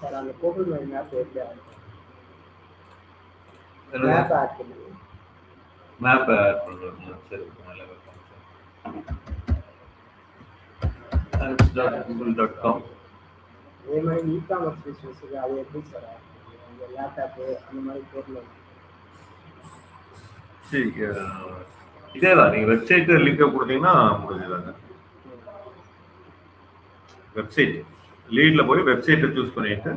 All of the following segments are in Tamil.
சார் அந்த கூகுள் மை மேப் எப்படி ஆட் என்னது? மேப் ஆட் பண்ணுங்க. மேப் ஆட் பண்றோம். சரி, நல்ல apps.google.com. அதே மாதிரி இ-காமர்ஸ் பிஸ்னஸுக்கு அது எப்படி சார் ஆட் பண்ணுங்க? இந்த லேப்டாப்பு அந்த மாதிரி பொருள் சரி, இதேதான் நீங்க வெப்சைட் லிங்கை கொடுத்தீங்கன்னா முடிஞ்சதாங்க. வெப்சைட் லீட்ல போய் வெப்சைட்டை சூஸ் பண்ணிட்டு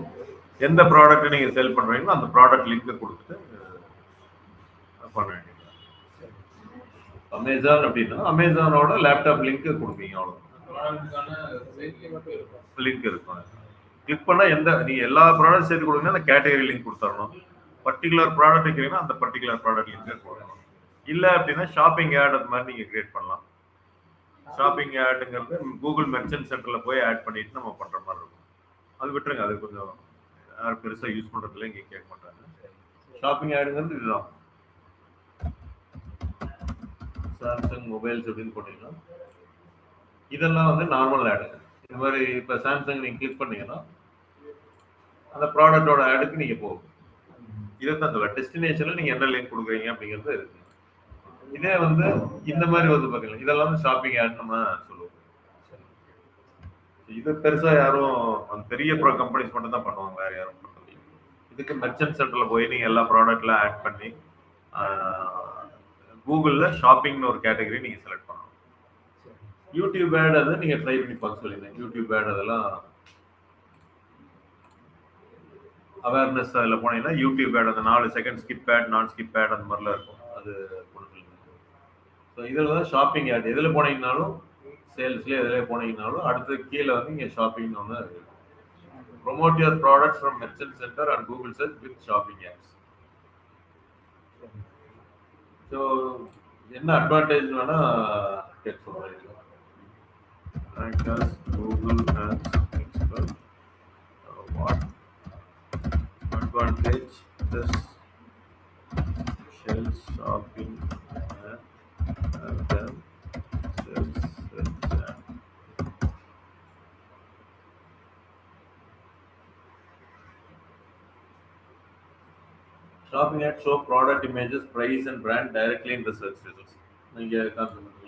எந்த ப்ராடக்ட் நீங்க செல் பண்றீங்களோ அந்த ப்ராடக்ட் லிங்கை கொடுத்துட்டு பண்ண வேண்டியது. அமேசான் அப்படின்னா அமேசானோட லேப்டாப் லிங்க் கொடுப்பீங்க, அவ்வளோ லிங்க் இருக்கும். கிளிக் பண்ணா நீங்க எல்லா ப்ராடக்ட் சேர்த்து கொடுங்கன்னா அந்த கேட்டகரி லிங்க் கொடுத்துடணும். பர்டிகுலர் ப்ராடக்ட் வைக்கிறீங்கன்னா அந்த பர்டிகுலர் ப்ராடக்ட் லிங்க் கொடுக்கணும். இல்லை அப்படின்னா ஷாப்பிங் ஆட் அது மாதிரி நீங்க கிரியேட் பண்ணலாம். ஷாப்பிங் ஆடுங்கிறது கூகுள் மெர்ச்சன்ட் சென்டர்ல போய் ஆட் பண்ணிட்டு நம்ம பண்ற மாதிரி இருக்கும். அது விட்டுருங்க, அது கொஞ்சம் யாரும் பெருசா யூஸ் பண்றதுல இங்க கேட்க மாட்டாங்க. ஷாப்பிங் ஆடுங்கிறது இதுதான். சாம்சங் மொபைல்ஸ் அப்படின்னு போட்டீங்கன்னா இதெல்லாம் வந்து நார்மல் ஆடுங்க. இது மாதிரி இப்ப சாம்சங் நீங்க கிளிக் பண்ணீங்கன்னா அந்த ப்ராடக்டோட ஆடுக்கு நீங்க போகும். இதுதான் சொல்ல டெஸ்டினேஷன்ல நீங்க என்ன லிங்க் கொடுக்குறீங்க அப்படிங்கிறது இருக்கு. இதே வந்து இந்த மாதிரி வந்து பாத்தீங்கன்னா இதெல்லாம் வந்து ஷாப்பிங் ஆட் நம்ம சொல்லுவோம். இது பெருசா யாரும் அந்த பெரிய கம்பெனிஸ் மட்டும் தான் பண்ணுவாங்க, வேற யாரும் பண்ணுறது. இதுக்கு மெர்ச்சன்ட் சென்டர்ல போய் நீங்க எல்லா ப்ராடக்ட்ல ஆட் பண்ணி கூகுள்ல ஷாப்பிங்னு ஒரு கேட்டகரி நீங்க செலக்ட் பண்ணணும். யூடியூப் ஆட் அதை நீங்க ட்ரை பண்ணி பார்க்க சொல்லிருந்தேன். யூடியூப் ஆட் அதெல்லாம் அவேர்னஸ் அதில் போனீங்கன்னா யூடியூப் ஆட் அந்த 4 செகண்ட் ஸ்கிப் ஆட், நான் ஸ்கிப் ஆட் அந்த மாதிரிலாம் இருக்கும். அது கொடுத்துருங்க. ஸோ இதில் தான் ஷாப்பிங் ஆட் எதில் போனீங்கன்னாலும் சேல்ஸ்லேயே எதில் போனீங்கன்னாலும் அடுத்து கீழே வந்து இங்கே ஷாப்பிங் ஒன்று இருக்கு. Promote your products from merchant centre and Google search with shopping ads. So என்ன அட்வான்டேஜ் வேணா கேட்க சொல்கிறேன். Google ads what advantage does Shell shopping have than search app? Shopping ads show product images, price and brand directly in the search results. நீங்க காமிக்கலாம்.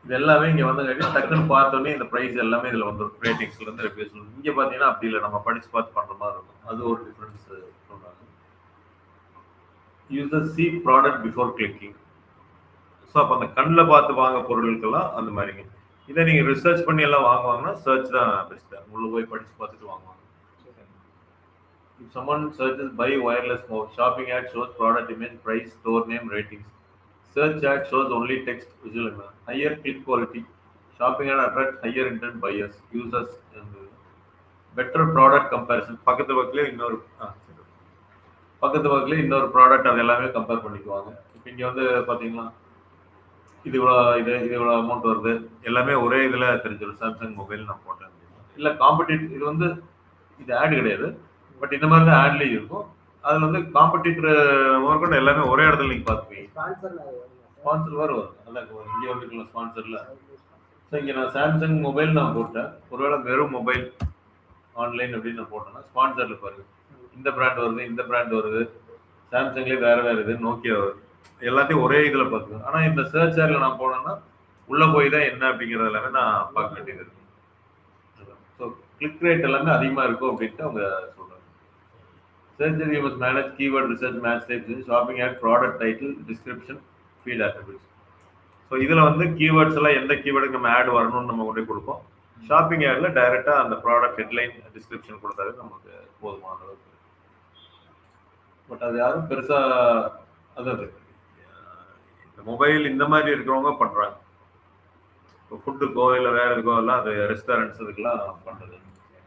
இது எல்லாமே இங்க வந்து டக்குன்னு பார்த்தோன்னே இந்த பிரைஸ் எல்லாமே இதுல வந்துடும். ரேட்டிங்ஸ்ல இருந்து ரிவ்யூஸ்ல இருந்து. இங்க பாத்தீங்கன்னா அப்படி இல்லை, நம்ம படிச்சு பார்த்து பண்ற மாதிரி இருக்கும். அது ஒரு டிஃபரன்ஸ் சொல்றாங்க. User see product before clicking. So அப்போ அந்த கண்ணில் பார்த்து வாங்க பொருட்களுக்கெல்லாம் அந்த மாதிரிங்க. இதை நீங்கள் ரிசர்ச் பண்ணி எல்லாம் வாங்குவாங்கன்னா சர்ச் தான் பெஸ்ட்டாக. உள்ள போய் படித்து பார்த்துட்டு வாங்குவாங்க. If someone searches buy wireless mouse, shopping ad shows product image, price, store name, ratings. Search ad shows only text, visual image. Higher click quality. Shopping ad attract higher intent buyers, users. Better product comparison. பக்கத்து பக்கத்துல இன்னொரு ப்ராடக்ட் அது எல்லாமே கம்பேர் பண்ணிக்குவாங்க. இப்போ இங்கே வந்து பார்த்தீங்கன்னா இது இவ்வளோ அமௌண்ட் வருது, எல்லாமே ஒரே இதில் தெரிஞ்சிடும். சாம்சங் மொபைல் நான் போட்டேன் இல்லை காம்படிட்டிவ். இது வந்து இது ஆட் கிடையாது, பட் இந்த மாதிரி தான் ஆட்லேயும் இருக்கும். அதில் வந்து காம்படிட்டர் முதற்கொண்டு எல்லாமே ஒரே இடத்துல நீங்கள் பார்த்துப்பீங்க. ஸ்பான்சர் வரும், நல்லா இங்கே வந்துருக்கலாம் ஸ்பான்சரில். ஸோ இங்கே நான் சாம்சங் மொபைல் நான் போட்டேன். ஒருவேளை வெறும் மொபைல் ஆன்லைன் அப்படின்னு நான் போட்டேன்னா ஸ்பான்சரில் பாருங்க இந்த பிராண்ட் வருது, இந்த பிராண்ட் வருது, சாம்சங்லேயே வேறு இது, நோக்கியா வருது, எல்லாத்தையும் ஒரே இதில் பார்த்துக்கணும். ஆனால் இந்த சர்ச் ஆரில் நான் போனேன்னா உள்ளே போய் தான் என்ன அப்படிங்கிறது எல்லாமே நான் பார்க்க வேண்டியது இருக்கு. ஸோ கிளிக் ரேட் எல்லாமே அதிகமாக இருக்கும் அப்படின்ட்டு அவங்க சொல்கிறாங்க. Search you must manage keyword research, match types, shopping ad, product title, description, feed attributes. So இதில் வந்து கீவேர்ட்ஸ் எல்லாம் எந்த கீவேர்டுக்கு நம்ம ஆட் வரணும்னு நம்ம கொண்டு கொடுப்போம். ஷாப்பிங் ஆடில் டைரெக்டாக அந்த ப்ராடக்ட் ஹெட்லைன், டிஸ்கிரிப்ஷன் கொடுத்தாலே நமக்கு போதுமான அளவுக்கு. பட் அது யாரும் பெருசாக அதாவது இந்த மொபைல் இந்த மாதிரி இருக்கிறவங்க பண்ணுறாங்க. இப்போ ஃபுட்டுக்கோ இல்லை வேற இருக்கோ எல்லாம் அது ரெஸ்டாரண்ட்ஸ் இதுக்கெல்லாம் பண்ணுறது.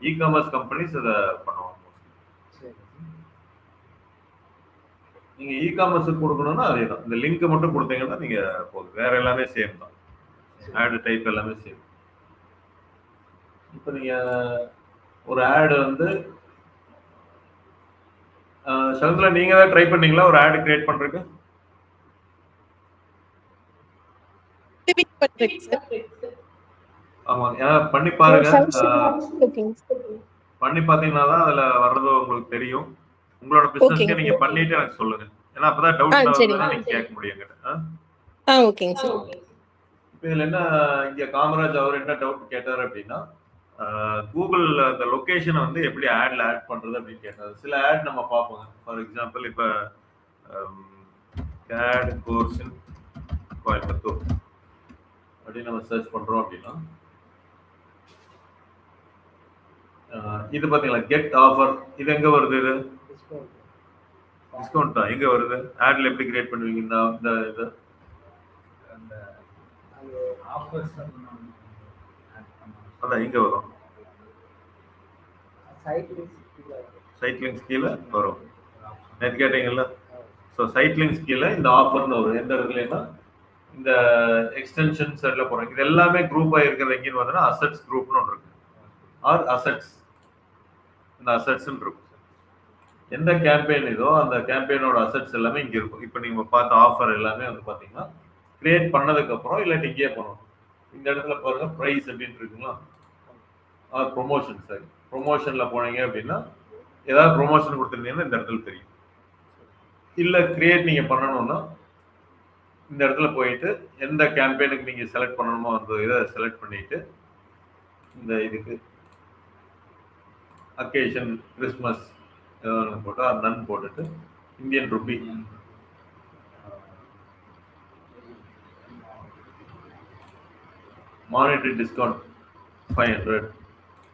இ-காமர்ஸ் கம்பெனிஸ் இதை பண்ணுவாங்க. நீங்கள் இ-காமர்ஸுக்கு கொடுக்கணும்னா அதே தான். இந்த லிங்க் மட்டும் கொடுத்தீங்கன்னா நீங்கள் போதும், வேற எல்லாமே சேம் தான். ஆடு டைப் எல்லாமே சேம். இப்போ நீங்கள் ஒரு ஆடு வந்து சகுந்தலா நீங்கள் தான் ட்ரை பண்ணீங்களா ஒரு ஆடு கிரியேட் பண்ணுறதுக்கு? ஆமாங்க, பண்ணி பாருங்க. பண்ணி பார்த்தீங்கன்னா தான் அதுல வர்றது உங்களுக்கு தெரியும். உங்களோட பிசினஸ்க்கு ஓகேங்க நீங்க சார். பண்ணிட்டு எனக்கு சொல்லுங்க. ஏன்னா அப்பதான் டவுட் சரிங்க. வந்ததுன்னா நீங்க கேட்க முடியும் என்கிட்ட. ஓகேங்க சார். இப்போ இதுல என்ன இங்க காமராஜ் அவர் என்ன டவுட் கேட்டாரு அப்படின்னா, கூகுள் அந்த லொகேஷனை வந்து எப்படி ஆட்ல ஆட் பண்றது அப்படின்னு கேட்டாரு. சில ஆட் நம்ம பார்ப்போங்க. ஃபார் எக்ஸாம்பிள் இப்போ கேட் கோர்ஸ் இன் கோயம்புத்தூர் அப்படின்னு நம்ம சர்ச் பண்றோம் அப்படின்னா இது பாத்தீங்களா கெட் ஆஃபர் இது எங்க வருது? இது டிஸ்கவுண்ட் தான் எங்க வருது? ஆட்ல எப்படி கிரியேட் பண்ணுவீங்க இந்த இது அதான் எங்க வரும்? சைட் லிங்க்ஸ் கீழே வரும். நேற்று கேட்டீங்கல்ல. ஸோ சைட் லிங்க்ஸ் கீழே இந்த ஆஃபர்னு வரும். எந்த இடத்துலன்னா இந்த எக்ஸ்டென்ஷன் சைட்ல போறோம். இது எல்லாமே குரூப் ஆகிருக்கிறது எங்கேன்னு பார்த்தோன்னா அசட்ஸ் குரூப்னு ஒன்று இருக்கு. ஆர் அசட்ஸ் இந்த அசட்ஸ் இருக்கும். எந்த கேம்பெயின் இதோ அந்த கேம்பெயினோட அசட்ஸ் எல்லாமே இங்க இருக்கும். இப்போ நீங்க பார்த்த ஆஃபர் எல்லாமே வந்து பாத்தீங்கன்னா கிரியேட் பண்ணதுக்கு அப்புறம் இல்லாட்டி இங்கே பண்ணணும். இந்த இடத்துல பாருங்க பிரைஸ் அப்படின்னு இருக்குங்களா, ப்ரொமோஷன். சரி, ப்ரொமோஷன்ல போனீங்க அப்படின்னா ஏதாவது ப்ரொமோஷன் கொடுத்துருந்தீங்கன்னா இந்த இடத்துல தெரியும். இல்ல கிரியேட் நீங்க பண்ணணும்னா இந்த இடத்துல போயிட்டு எந்த கேம்பெயினுக்கு நீங்க செலக்ட் பண்ணணுமோ அந்த இதை செலக்ட் பண்ணிட்டு இந்த இதுக்கு அக்கேஷன் கிறிஸ்மஸ் போட்டா நன் போட்டுட்டு இந்தியன் ருபி மானிட்டரி டிஸ்கவுண்ட் 500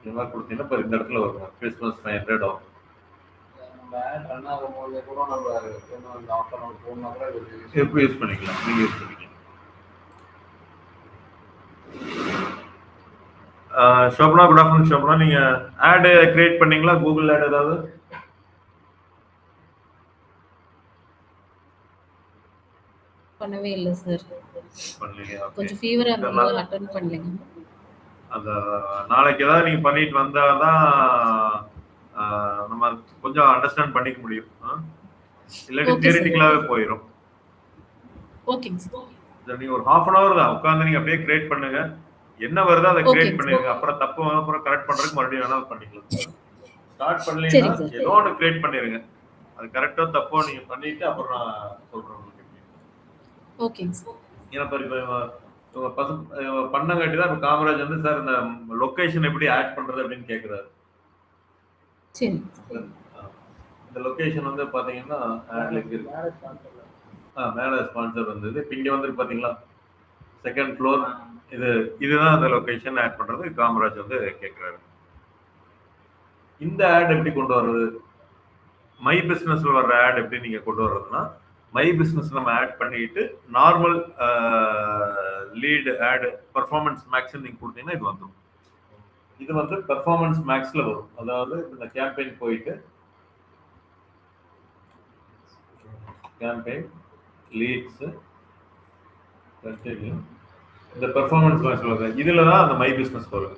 இந்த மாதிரி கொடுத்தீங்கன்னா இப்போ இந்த இடத்துல வரும் கிறிஸ்மஸ் 500 ஆகும். எப்படி யூஸ் பண்ணிக்கலாம்? நீங்க யூஸ் பண்ணிக்கலாம். Shobana, good afternoon Shobana. நீங்க ஆட் கிரியேட் பண்ணீங்களா? கூகுள் ஆட் ஏதாவது பண்ணவே இல்லை சார். பண்ணலீங்க. கொஞ்சம் ஃபீவரா இருந்தனால அட்டெண்ட் பண்ணலங்க. அந்த நாளைக்கு ஏதாவது நீங்க பண்ணிட்டு வந்தாதான் நம்ம கொஞ்சம் அண்டர்ஸ்டாண்ட் பண்ணிக்க முடியும். இல்லாட்டி தியரிட்டிக்கலாவே போயிடும். ஓகேங்க சார். நீங்க ஒரு half an hour தான் உட்கார்ந்து நீங்க அப்படியே கிரியேட் பண்ணுங்க. என்ன வருதோ அதை கிரியேட் பண்ணிருங்க. அப்புறம் தப்பு அப்புறம் கரெக்ட் பண்றதுக்கு மறுபடியும் வேணா பண்ணிக்கலாம். ஸ்டார்ட் பண்ணலீங்கன்னா ஏதோ ஒன்று கிரியேட் பண்ணிருங்க. அது கரெக்டோ தப்போ நீங்க பண்ணிட்டு அப்புறம் நான் சொல்றேன் உங்களுக்கு. ஓகேங்க சார். ஏன்னா பண்ணங்காட்டி தான் இப்போ காமராஜ் வந்து சார் இந்த லொகேஷன் எப்படி ஆட் பண்றது அப்படின்னு கேட்குறாரு. சரி. இந்த லொகேஷன் வந்து பாத்தீங்கன்னா ஆட்ல இருக்கு. மேல ஸ்பான்சர் வந்தது. இப்போ இங்க வந்து பாத்தீங்களா செகண்ட் ஃப்ளோர் இதுதான் அந்த லொகேஷன் ஆட் பண்றது காமராஜ் வந்து கேட்குறாரு. இந்த ஆட் எப்படி கொண்டு வர்றது? மை பிசினஸ்ல வர்ற ஆட் எப்படி நீங்க கொண்டு வர்றதுன்னா மை பிசினஸ் நம்ம ஆட் பண்ணிட்டு normal lead ad performance max நீங்க கொடுத்தீங்கன்னா இது வந்துடும். இது வந்து பெர்ஃபார்மன்ஸ் மேக்ஸ்ல வரும். அதாவது இந்த கேம்பெயின் போயிட்டு கேம்பெயின் லீட்ஸ் கண்டினியூ இந்த பெர்ஃபார்மன்ஸ் மேக்ஸ்ல வருது. இதுல தான் அந்த மை பிசினஸ் வருது.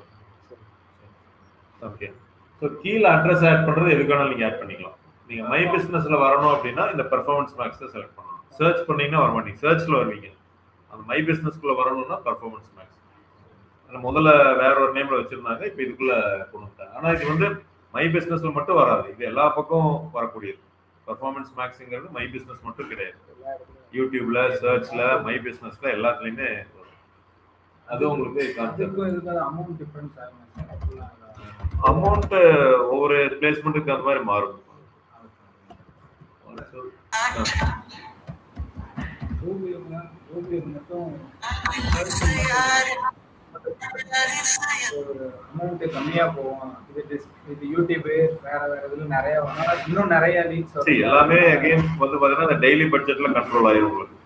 ஓகே. ஸோ கீழே அட்ரஸ் ஆட் பண்றது எதுக்கு வேணாலும் நீங்க ஆட் பண்ணிக்கலாம். நீங்க மை பிசினஸ்ல வரணும் அப்படின்னா இந்த பெர்ஃபார்மன்ஸ் மேக்ஸை செலக்ட் பண்ணணும். சர்ச் பண்ணீங்கன்னா வர மாட்டீங்க. சர்ச்ல வருவீங்க. அந்த மை பிசினஸ்க்குள்ள வரணும்னா பெர்ஃபார்மன்ஸ் மேக்ஸ். முதல்ல வேற ஒரு நேம்ல வச்சிருந்தாங்க. இப்போ இதுக்குள்ள கொண்டு வந்தாங்க. ஆனா இது வந்து மை பிசினஸ்ல மட்டும் வராது. இது எல்லா பக்கமும் வரக்கூடியது. பெர்ஃபார்மன்ஸ் மேக்ஸ்ங்கிறது மை பிசினஸ் மட்டும் கிடையாது. யூடியூப்ல சர்ச்ல மை பிசினஸ்ல எல்லாத்துலயுமே வரும். அது உங்களுக்கு அமௌண்ட் ஒவ்வொரு பிளேஸ்மெண்ட்டுக்கு அந்த மாதிரி மாறும். அமௌண்ட் கம்மியா போகும். இது யூடியூப் வேற இதுல நிறைய இன்னும் நிறைய லீட்ஸ் வரும். எல்லாமே அகைன் வந்து பாத்தீங்கன்னா அந்த டெய்லி பட்ஜெட்ல கண்ட்ரோல் ஆயிரும் உங்களுக்கு.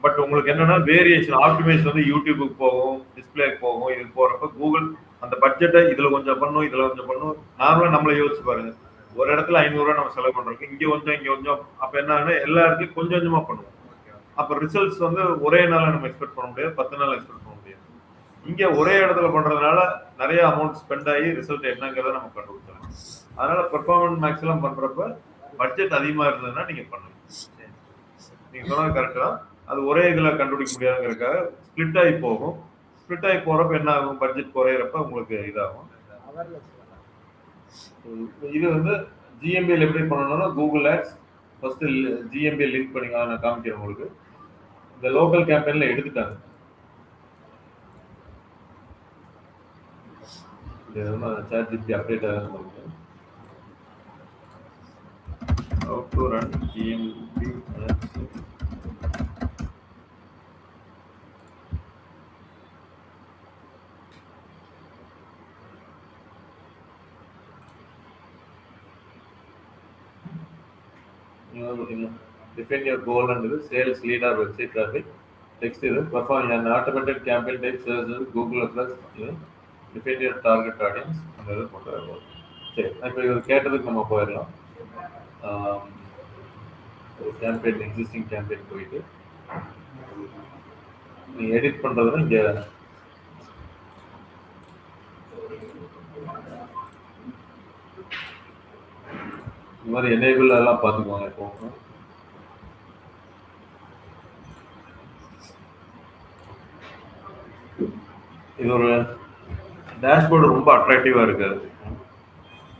பட் உங்களுக்கு என்னன்னா வேரியேஷன் ஆப்டிமைசேஷன் வந்து யூடியூபுக்கு போகும், டிஸ்பிளேக்கு போகும். இது போறப்ப கூகுள் அந்த பட்ஜெட்டை இதுல கொஞ்சம் பண்ணும், இதுல கொஞ்சம் பண்ணும். நார்மலா நம்மள யோசிச்சு பாருங்க. ஒரு இடத்துல 500 ரூபாய் நம்ம செலவு பண்றோம். இங்க கொஞ்சம் இங்க கொஞ்சம். அப்ப என்ன எல்லா இடத்துலயும் கொஞ்சம் கொஞ்சமா பண்ணுவோம். அப்ப ரிசல்ட்ஸ் வந்து ஒரே நாள் நம்ம எக்ஸ்பெக்ட் பண்ண முடியாது, 10 நாள் எக்ஸ்பெக்ட் பண்ண முடியாது. இங்க ஒரே இடத்துல பண்றதுனால நிறைய அமௌண்ட் ஸ்பெண்ட் ஆகி ரிசல்ட் என்னங்கிறத நம்ம கண்டுபிடிச்சலாம். அதனால பெர்ஃபார்மன்ஸ் மேக்ஸ் எல்லாம் பண்றப்ப பட்ஜெட் அதிகமா இருந்ததுன்னா நீங்க பண்ணுங்க. நீங்க சொன்னது கரெக்ட் தான். அது ஒரே இதுல கண்டுபிடிக்க முடியாதுங்கிறதுக்காக ஸ்பிளிட் ஆகி போகும். ஸ்பிளிட் ஆகி போறப்ப என்ன ஆகும்? பட்ஜெட் குறையிறப்ப உங்களுக்கு இதாகும். இது வந்து ஜிஎம்பிஎல் எப்படி பண்ணணும்னா கூகுள் ஆட்ஸ் ஃபர்ஸ்ட் ஜிஎம்பிஎல் லிங்க் பண்ணி நான் காமிக்கிறேன் உங்களுக்கு. இந்த லோக்கல் கேம்பெயின்ல எடுத்துட்டாங்க. இது சாட் ஜிபிடி அப்டேட் ஆகுது. How to run GMB ads. Define your goal and sales lead or website traffic. Text is perform an automated campaign type search Google plus define your target audience. சரி, இப்போ இது கேட்டதுக்கு நம்ம போயிடலாம். கேம்பெயின் எக்ஸிஸ்டிங் கேம்பெயின் போயிட்டு நீங்க எடிட் பண்றதுன்னா இங்க இந்த மாதிரி எனேபிள் எல்லாம் பார்த்துக்குவாங்க. இப்போ இது ஒரு டேஷ்போர்டு ரொம்ப அட்ராக்டிவா இருக்காது,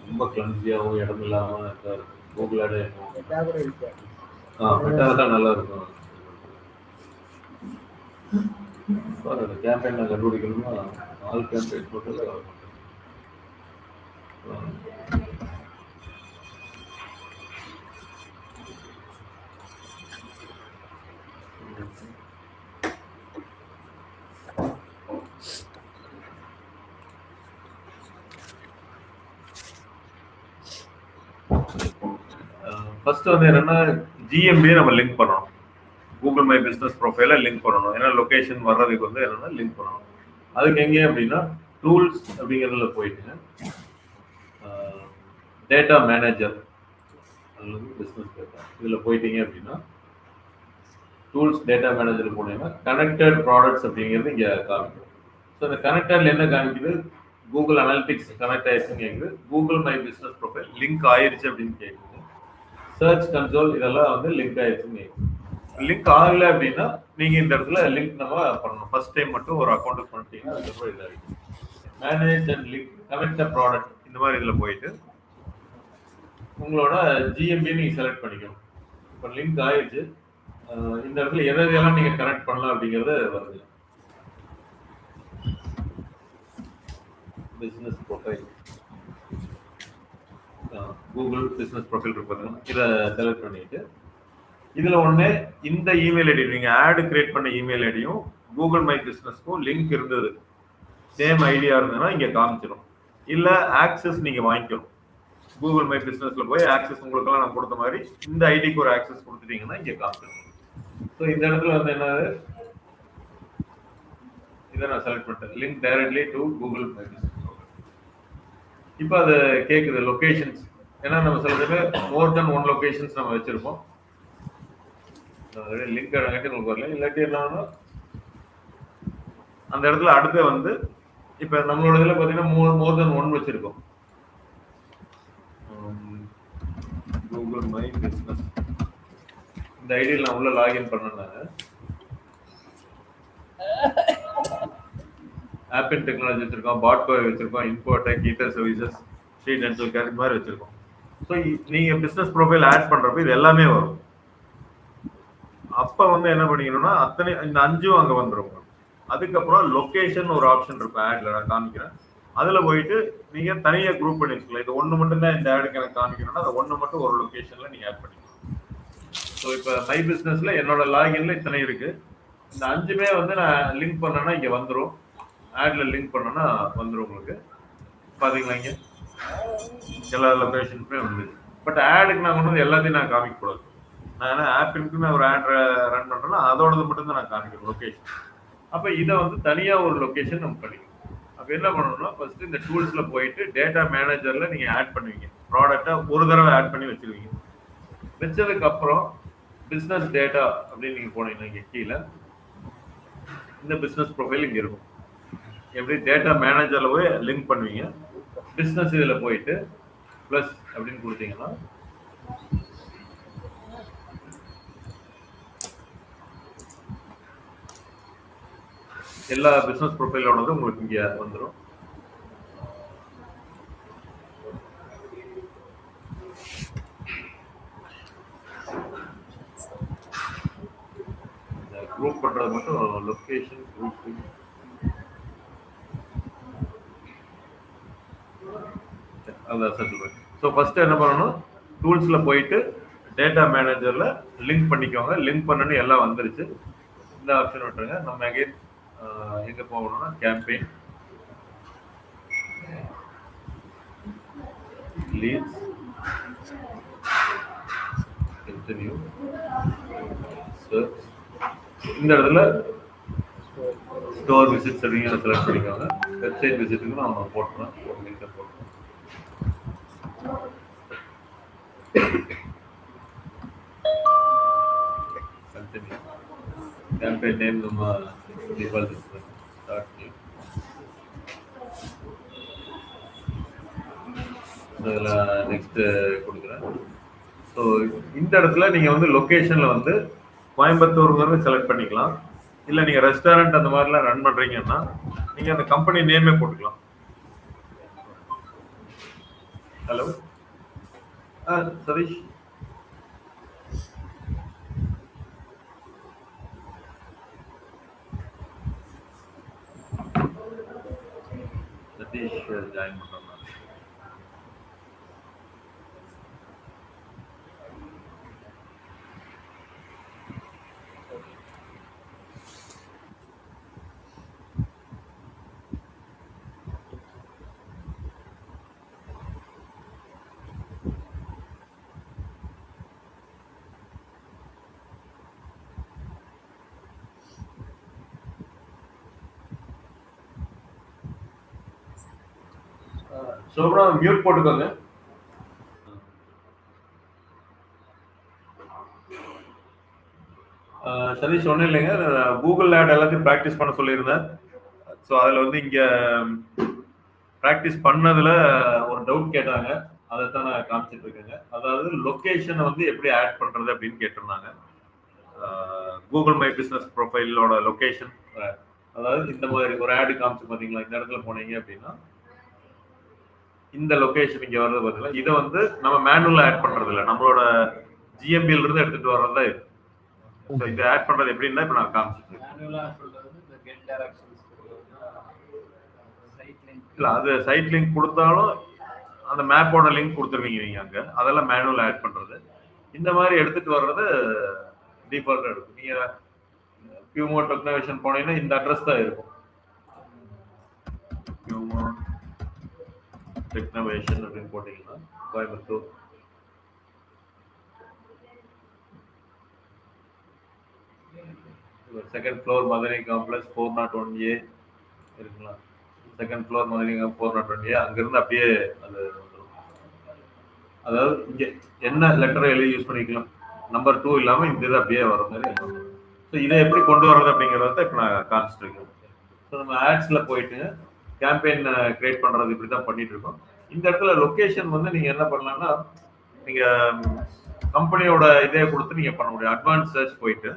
ரொம்ப கிளன்சியாகவும் இடம் இல்லாம இருக்காது. கூகுள் ஆட் தான் நல்லா இருக்கும். கேம்பெயின் நான் கண்டுபிடிக்கணும்னா ஆல் கேம்பெயின் போட்டு ஃபர்ஸ்ட் வந்து என்னன்னா ஜிஎம்பியை நம்ம லிங்க் பண்ணணும். கூகுள் மை பிஸ்னஸ் ப்ரொஃபைல லிங்க் பண்ணணும். ஏன்னா லொகேஷன் வர்றதுக்கு வந்து என்னன்னா லிங்க் பண்ணணும். அதுக்கு எங்கே அப்படின்னா டூல்ஸ் அப்படிங்கிறதுல போயிட்டு டேட்டா மேனேஜர் அல்லது பிஸ்னஸ் டேட்டா இதில் போயிட்டீங்க அப்படின்னா டூல்ஸ் டேட்டா மேனேஜர் போனீங்கன்னா கனெக்டட் ப்ராடக்ட்ஸ் அப்படிங்கிறது இங்கே காமிக்கும். ஸோ இந்த கனெக்டட்ல என்ன காமிக்குது? கூகுள் அனாலிட்டிக்ஸ் கனெக்ட் ஆயிடுச்சுன்னு கேட்குது. Google my business profile link ஆயிடுச்சு அப்படின்னு கேட்குது. சர்ச் கன்சோல் இதெல்லாம் வந்து லிங்க் ஆயிடுச்சுன்னு கேட்குது. லிங்க் ஆகலை அப்படின்னா நீங்கள் இந்த இடத்துல லிங்க் நம்ம பண்ணணும். ஃபர்ஸ்ட் டைம் மட்டும் ஒரு அக்கௌண்ட்டுக்கு பண்ணிட்டீங்கன்னா அதுக்கப்புறம் இதாக இருக்கும். Manage and link connect product இந்த மாதிரி இதில் போயிட்டு உங்களோட ஜிஎம்பி நீங்கள் செலக்ட் பண்ணிக்கணும். இப்போ லிங்க் ஆயிடுச்சு. இந்த இடத்துல எதெல்லாம் நீங்கள் கனெக்ட் பண்ணலாம் அப்படிங்கிறது வருது. Business profile, Google business profile இருப்பாங்க, இதை செலக்ட் பண்ணிட்டு இதில் ஒன்று இந்த இமெயில் ஐடி நீங்கள் ஆடு கிரியேட் பண்ண இமெயில் ஐடியும் கூகுள் மை பிஸ்னஸ்க்கும் லிங்க் இருந்தது, சேம் ஐடியா இருந்ததுன்னா இங்கே காமிச்சிடும். இல்லை ஆக்சஸ் நீங்கள் வாங்கிக்கணும். கூகுள் மை பிஸ்னஸில் போய் ஆக்சஸ் உங்களுக்கெல்லாம் நான் கொடுத்த மாதிரி இந்த ஐடிக்கு ஒரு ஆக்சஸ் கொடுத்துட்டீங்கன்னா இங்கே காமிச்சிடும். ஸோ இந்த இடத்துல வந்து என்னது, இதை நான் செலக்ட் பண்ணிட்டேன், link directly to Google my business. இப்போ அது கேட்குது லொக்கேஷன்ஸ். ஏன்னா நம்ம சில பேர் மோர் தென் ஒன் லொக்கேஷன்ஸ் நம்ம வச்சிருப்போம். லிங்க் கட்டி உங்களுக்கு வரல, இல்லாட்டி என்னன்னா அந்த இடத்துல அடுத்து வந்து இப்போ நம்மளோட இதில் பார்த்தீங்கன்னா மோர் தென் ஒன் வச்சிருக்கோம். கூகுள் மை பிஸ்னஸ் இந்த ஐடியில் நான் உள்ள லாகின் பண்ணேன்னாங்க ஆப்பிள் டெக்னாலஜி வச்சிருக்கோம், பாட்கோய் வச்சிருக்கோம், இன்ஃபோடெக், ஈட்டர் சர்வீசஸ், ஸ்ரீ டென்டல் கேர் இந்த மாதிரி வச்சிருக்கோம். ஸோ நீங்கள் பிஸ்னஸ் ப்ரொஃபைல் ஆட் பண்ணுறப்ப இது எல்லாமே வரும். அப்போ வந்து என்ன பண்ணிக்கணும்னா அத்தனை இந்த 5 அங்கே வந்துடும். அதுக்கப்புறம் லொக்கேஷன் ஒரு ஆப்ஷன் இருக்கும் ஆட்ல, நான் காமிக்கிறேன். அதில் போயிட்டு நீங்கள் தனியாக குரூப் பண்ணி வச்சுக்கலாம். இது ஒன்று மட்டும் தான் இந்த ஆடுக்கு எனக்கு காமிக்கணும்னா அதை ஒன்று மட்டும் ஒரு லொக்கேஷனில் நீங்கள் ஆட் பண்ணிக்கலாம். ஸோ இப்போ மை பிஸ்னஸில் என்னோட லாகின்ல இத்தனை இருக்குது. இந்த 5மே வந்து நான் லிங்க் பண்ணேன்னா இங்கே வந்துடும். ஆட்ல லிங்க் பண்ணோன்னா வந்துடும். உங்களுக்கு பார்த்தீங்களா இங்கே எல்லா லொக்கேஷன்ஸுமே வந்துடுது. பட் ஆடுக்கு நான் கொண்டு வந்து எல்லாத்தையும் நான் காமிக்கக்கூடாது. நான் ஆப்பிளுக்கு நான் ஒரு ஆட் ரன் பண்ணுறேன்னா அதோடது மட்டும்தான் நான் காமிக்கிறேன் லொக்கேஷன். அப்போ இதை வந்து தனியாக ஒரு லொக்கேஷன் நம்ம பண்ணிக்கணும். அப்போ என்ன பண்ணணும்னா ஃபர்ஸ்ட் இந்த டூல்ஸில் போயிட்டு டேட்டா மேனேஜரில் நீங்கள் ஆட் பண்ணுவீங்க. ப்ராடக்டை ஒரு தடவை ஆட் பண்ணி வச்சுருவீங்க. வச்சதுக்கப்புறம் பிஸ்னஸ் டேட்டா அப்படின்னு நீங்கள் போனீங்கன்னா இங்கே கீழே இந்த பிஸ்னஸ் ப்ரொஃபைல் இங்கே இருக்கும். எப்படி டேட்டா மேனேஜரில் போய் லிங்க் பண்ணுவீங்க. பிஸ்னஸ் இதில் போயிட்டு ப்ளஸ் அப்படின்னு கொடுத்தீங்கன்னா எல்லா பிஸ்னஸ் ப்ரொஃபைலோடதும் உங்களுக்கு இங்கே வந்துடும். குரூப் பண்றது மட்டும் லொகேஷன் குரூப்பிங். அதான் செட்டில்மெண்ட். ஸோ ஃபர்ஸ்ட் என்ன பண்ணணும், டூல்ஸ்ல போயிட்டு டேட்டா மேனேஜர்ல லிங்க் பண்ணிக்கோங்க. லிங்க் பண்ணணும் எல்லாம் வந்துருச்சு. இந்த ஆப்ஷன் விட்டுருங்க. நம்ம அகைன் எங்க போகணும்னா கேம்பெயின் லீட்ஸ் கண்டினியூ சர்ச். இந்த இடத்துல ஸ்டோர் விசிட்ஸ் அப்படிங்கிற செலக்ட் பண்ணிக்கோங்க. வெப்சைட் விசிட்டுக்கு நம்ம போட்டுறோம். ஒரு லிங்கை போட்டுறோம். கண்டினியூ. கேம்பெயின் நேம் நம்ம டிஃபால்ட் ஸ்டார்ட் நியூ. அதில் நெக்ஸ்ட் கொடுக்குறேன். ஸோ இந்த இடத்துல நீங்கள் வந்து லொக்கேஷனில் வந்து கோயம்புத்தூருங்கிறது செலக்ட் பண்ணிக்கலாம். இல்லை நீங்கள் ரெஸ்டாரண்ட் அந்த மாதிரிலாம் ரன் பண்ணுறீங்கன்னா நீங்கள் அந்த கம்பெனி நேமே போட்டுக்கலாம். ஹலோ சதீஷ். சதீஷ் ஜாயின் பண்ணுறோம். சோப்ரா மியூட் போட்டுக்கோங்க. சதீஷ் ஒன்றும் இல்லைங்க, கூகுள் ஆட் எல்லாத்தையும் ப்ராக்டிஸ் பண்ண சொல்லியிருந்தேன். ஸோ அதில் வந்து இங்கே ப்ராக்டிஸ் பண்ணதில் ஒரு டவுட் கேட்டாங்க, அதை தான் நான் காமிச்சிட்டு இருக்கேங்க. அதாவது லொக்கேஷனை வந்து எப்படி ஆட் பண்ணுறது அப்படின்னு கேட்டிருந்தாங்க. கூகுள் மை பிஸ்னஸ் ப்ரொஃபைலோட லொக்கேஷன், அதாவது இந்த மாதிரி ஒரு ஆடு காமிச்சு பார்த்தீங்களா, இந்த இடத்துல போனீங்க அப்படின்னா இந்த லொகேஷன் இங்க வர்றது பார்த்தீங்களா, இதை வந்து நம்ம மேனுவலா ஆட் பண்றது இல்லை, நம்மளோட ஜிஎம்பில இருந்து எடுத்துட்டு வர்றதா இது. ஸோ இதை ஆட் பண்றது எப்படின்னா இப்போ நான் காமிச்சிட்டு இல்லை, அது சைட் லிங்க் கொடுத்தாலும் அந்த மேப்போட லிங்க் கொடுத்துருவீங்க நீங்க அங்க, அதெல்லாம் மேனுவல் ஆட் பண்றது. இந்த மாதிரி எடுத்துட்டு வர்றது டிஃபால்ட்டா இருக்கும். நீங்க பியூமோ டெக்னோவேஷன் போனீங்கன்னா இந்த அட்ரஸ் தான் இருக்கும். பியூமோ டெக்னோவேஷன் அப்படின்னு போட்டீங்கன்னா Coimbatore, second floor Madurai complex 401A இருக்குங்களா, செகண்ட் ஃப்ளோர் மதுரை 401A, அங்கிருந்து அப்படியே அது வந்துடும். அதாவது இங்க என்ன லெட்டரை எழுதி யூஸ் பண்ணிக்கலாம், நம்பர் 2 இல்லாம இந்த இது அப்படியே வர மாதிரி. ஸோ இதை எப்படி கொண்டு வர்றது அப்படிங்கிறத இப்போ நான் காமிச்சிட்டு இருக்கேன். ஸோ நம்ம ஆட்ஸ்ல போயிட்டு கேம்பெயின் கிரியேட் பண்றது இப்படி தான் பண்ணிட்டு இருக்கோம். இந்த இடத்துல லொகேஷன் வந்து நீங்க என்ன பண்ணலாம்னா, நீங்க கம்பெனியோட இதே கொடுத்து நீங்க பண்ண முடியும். அட்வான்ஸ் சர்ச் போயிட்டு,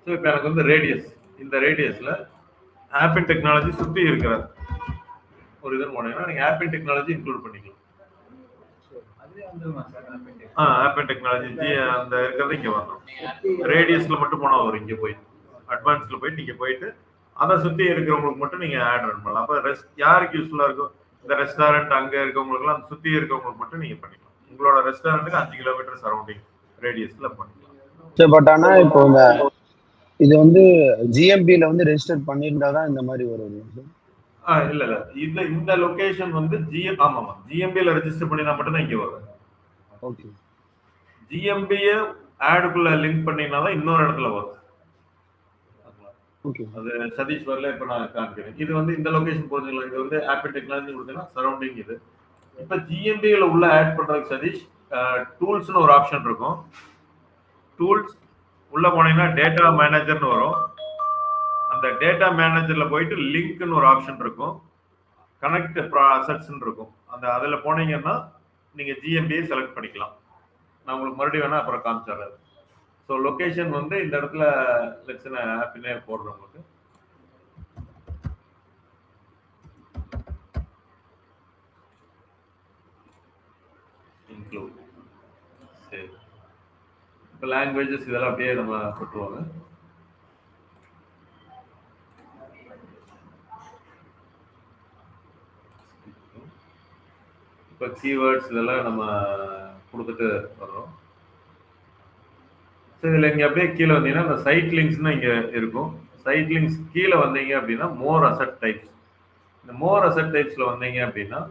ஸோ இப்போ எனக்கு வந்து ரேடியஸ், இந்த ரேடியஸ்ல ஆப்பிள் டெக்னாலஜி சுற்றி இருக்கிற ஒரு இது போனீங்கன்னா நீங்க ஆப்பிள் டெக்னாலஜி இன்க்ளூட் பண்ணிக்கலாம். ஆப்பிள் டெக்னாலஜி அந்த இருக்கிறது இங்க வரணும். ரேடியஸ்ல மட்டும் போனா வரும். இங்க போய் அட்வான்ஸ்ல போயிட்டு நீங்க போயிட்டு அதை சுத்தி இருக்கிறவங்களுக்கு மட்டும் நீங்க ஆட் ரன் பண்ணலாம். அப்ப யாருக்கு யூஸ்ஃபுல்லா இருக்கும், இந்த ரெஸ்டாரண்ட் அங்க இருக்கவங்களுக்கு எல்லாம் சுத்தி இருக்கவங்களுக்கு மட்டும் நீங்க பண்ணிக்கலாம். உங்களோட ரெஸ்டாரண்ட்டுக்கு 5 கிலோமீட்டர் சரௌண்டிங் ரேடியஸ்ல பண்ணிக்கலாம். சரி, பட் ஆனா இப்போ இந்த இது வந்து ஜிஎம்பில வந்து ரெஜிஸ்டர் பண்ணியிருந்தாதான் இந்த மாதிரி வரும். இல்ல இல்ல, இந்த லொகேஷன் வந்து ஆமாமா ஜிஎம்பில ரெஜிஸ்டர் பண்ணினா மட்டும் தான் இங்க வரும். ஓகே, ஜிஎம்பிய ஆடுக்குள்ள லிங்க் பண்ணீங்கன்னா தான் இன்னொரு இடத்துல வரும். அது சதீஷ் வரல, இப்ப நான் காமிக்கிறேன். இது வந்து இந்த லொகேஷன் போறீங்களா, இது வந்து ஆப்பிள் டெக்னாலஜி கொடுத்தீங்கன்னா சரௌண்டிங் இது. இப்ப ஜிஎம்பில உள்ள ஆட் பண்றதுக்கு சதீஷ் டூல்ஸ்னு ஒரு ஆப்ஷன் இருக்கும். டூல்ஸ் உள்ள போனீங்கன்னா டேட்டா மேனேஜர்னு வரும். அந்த டேட்டா மேனேஜர்ல போயிட்டு லிங்க்னு ஒரு ஆப்ஷன் இருக்கும், கனெக்ட் அசெட்ஸ்னு இருக்கும். அந்த அதுல போனீங்கன்னா நீங்க ஜிஎம்பியை செலக்ட் பண்ணிக்கலாம். நான் உங்களுக்கு மறுபடியும் வேணா அப்புறம் காமிச்சிடுறேன். ஸோ லொகேஷன் வந்து இந்த இடத்துல லட்சண ஆப்பினே போடுறோம் உங்களுக்கு. இன்க்ளூட் சரி, இப்போ லாங்குவேஜஸ் இதெல்லாம் அப்படியே நம்ம போட்டுருவாங்க. இப்போ கீவேர்ட்ஸ் இதெல்லாம் நம்ம கொடுத்துட்டு வர்றோம். ஸோ இதில் இங்கே அப்படியே கீழே வந்தீங்கன்னா இந்த சைட் லிங்க்ஸ்னு இங்கே இருக்கும். சைட் லிங்க்ஸ் கீழே வந்தீங்க அப்படின்னா மோர் அசெட் டைப்ஸ். இந்த மோர் அசெட் டைப்ஸில் வந்தீங்க அப்படின்னா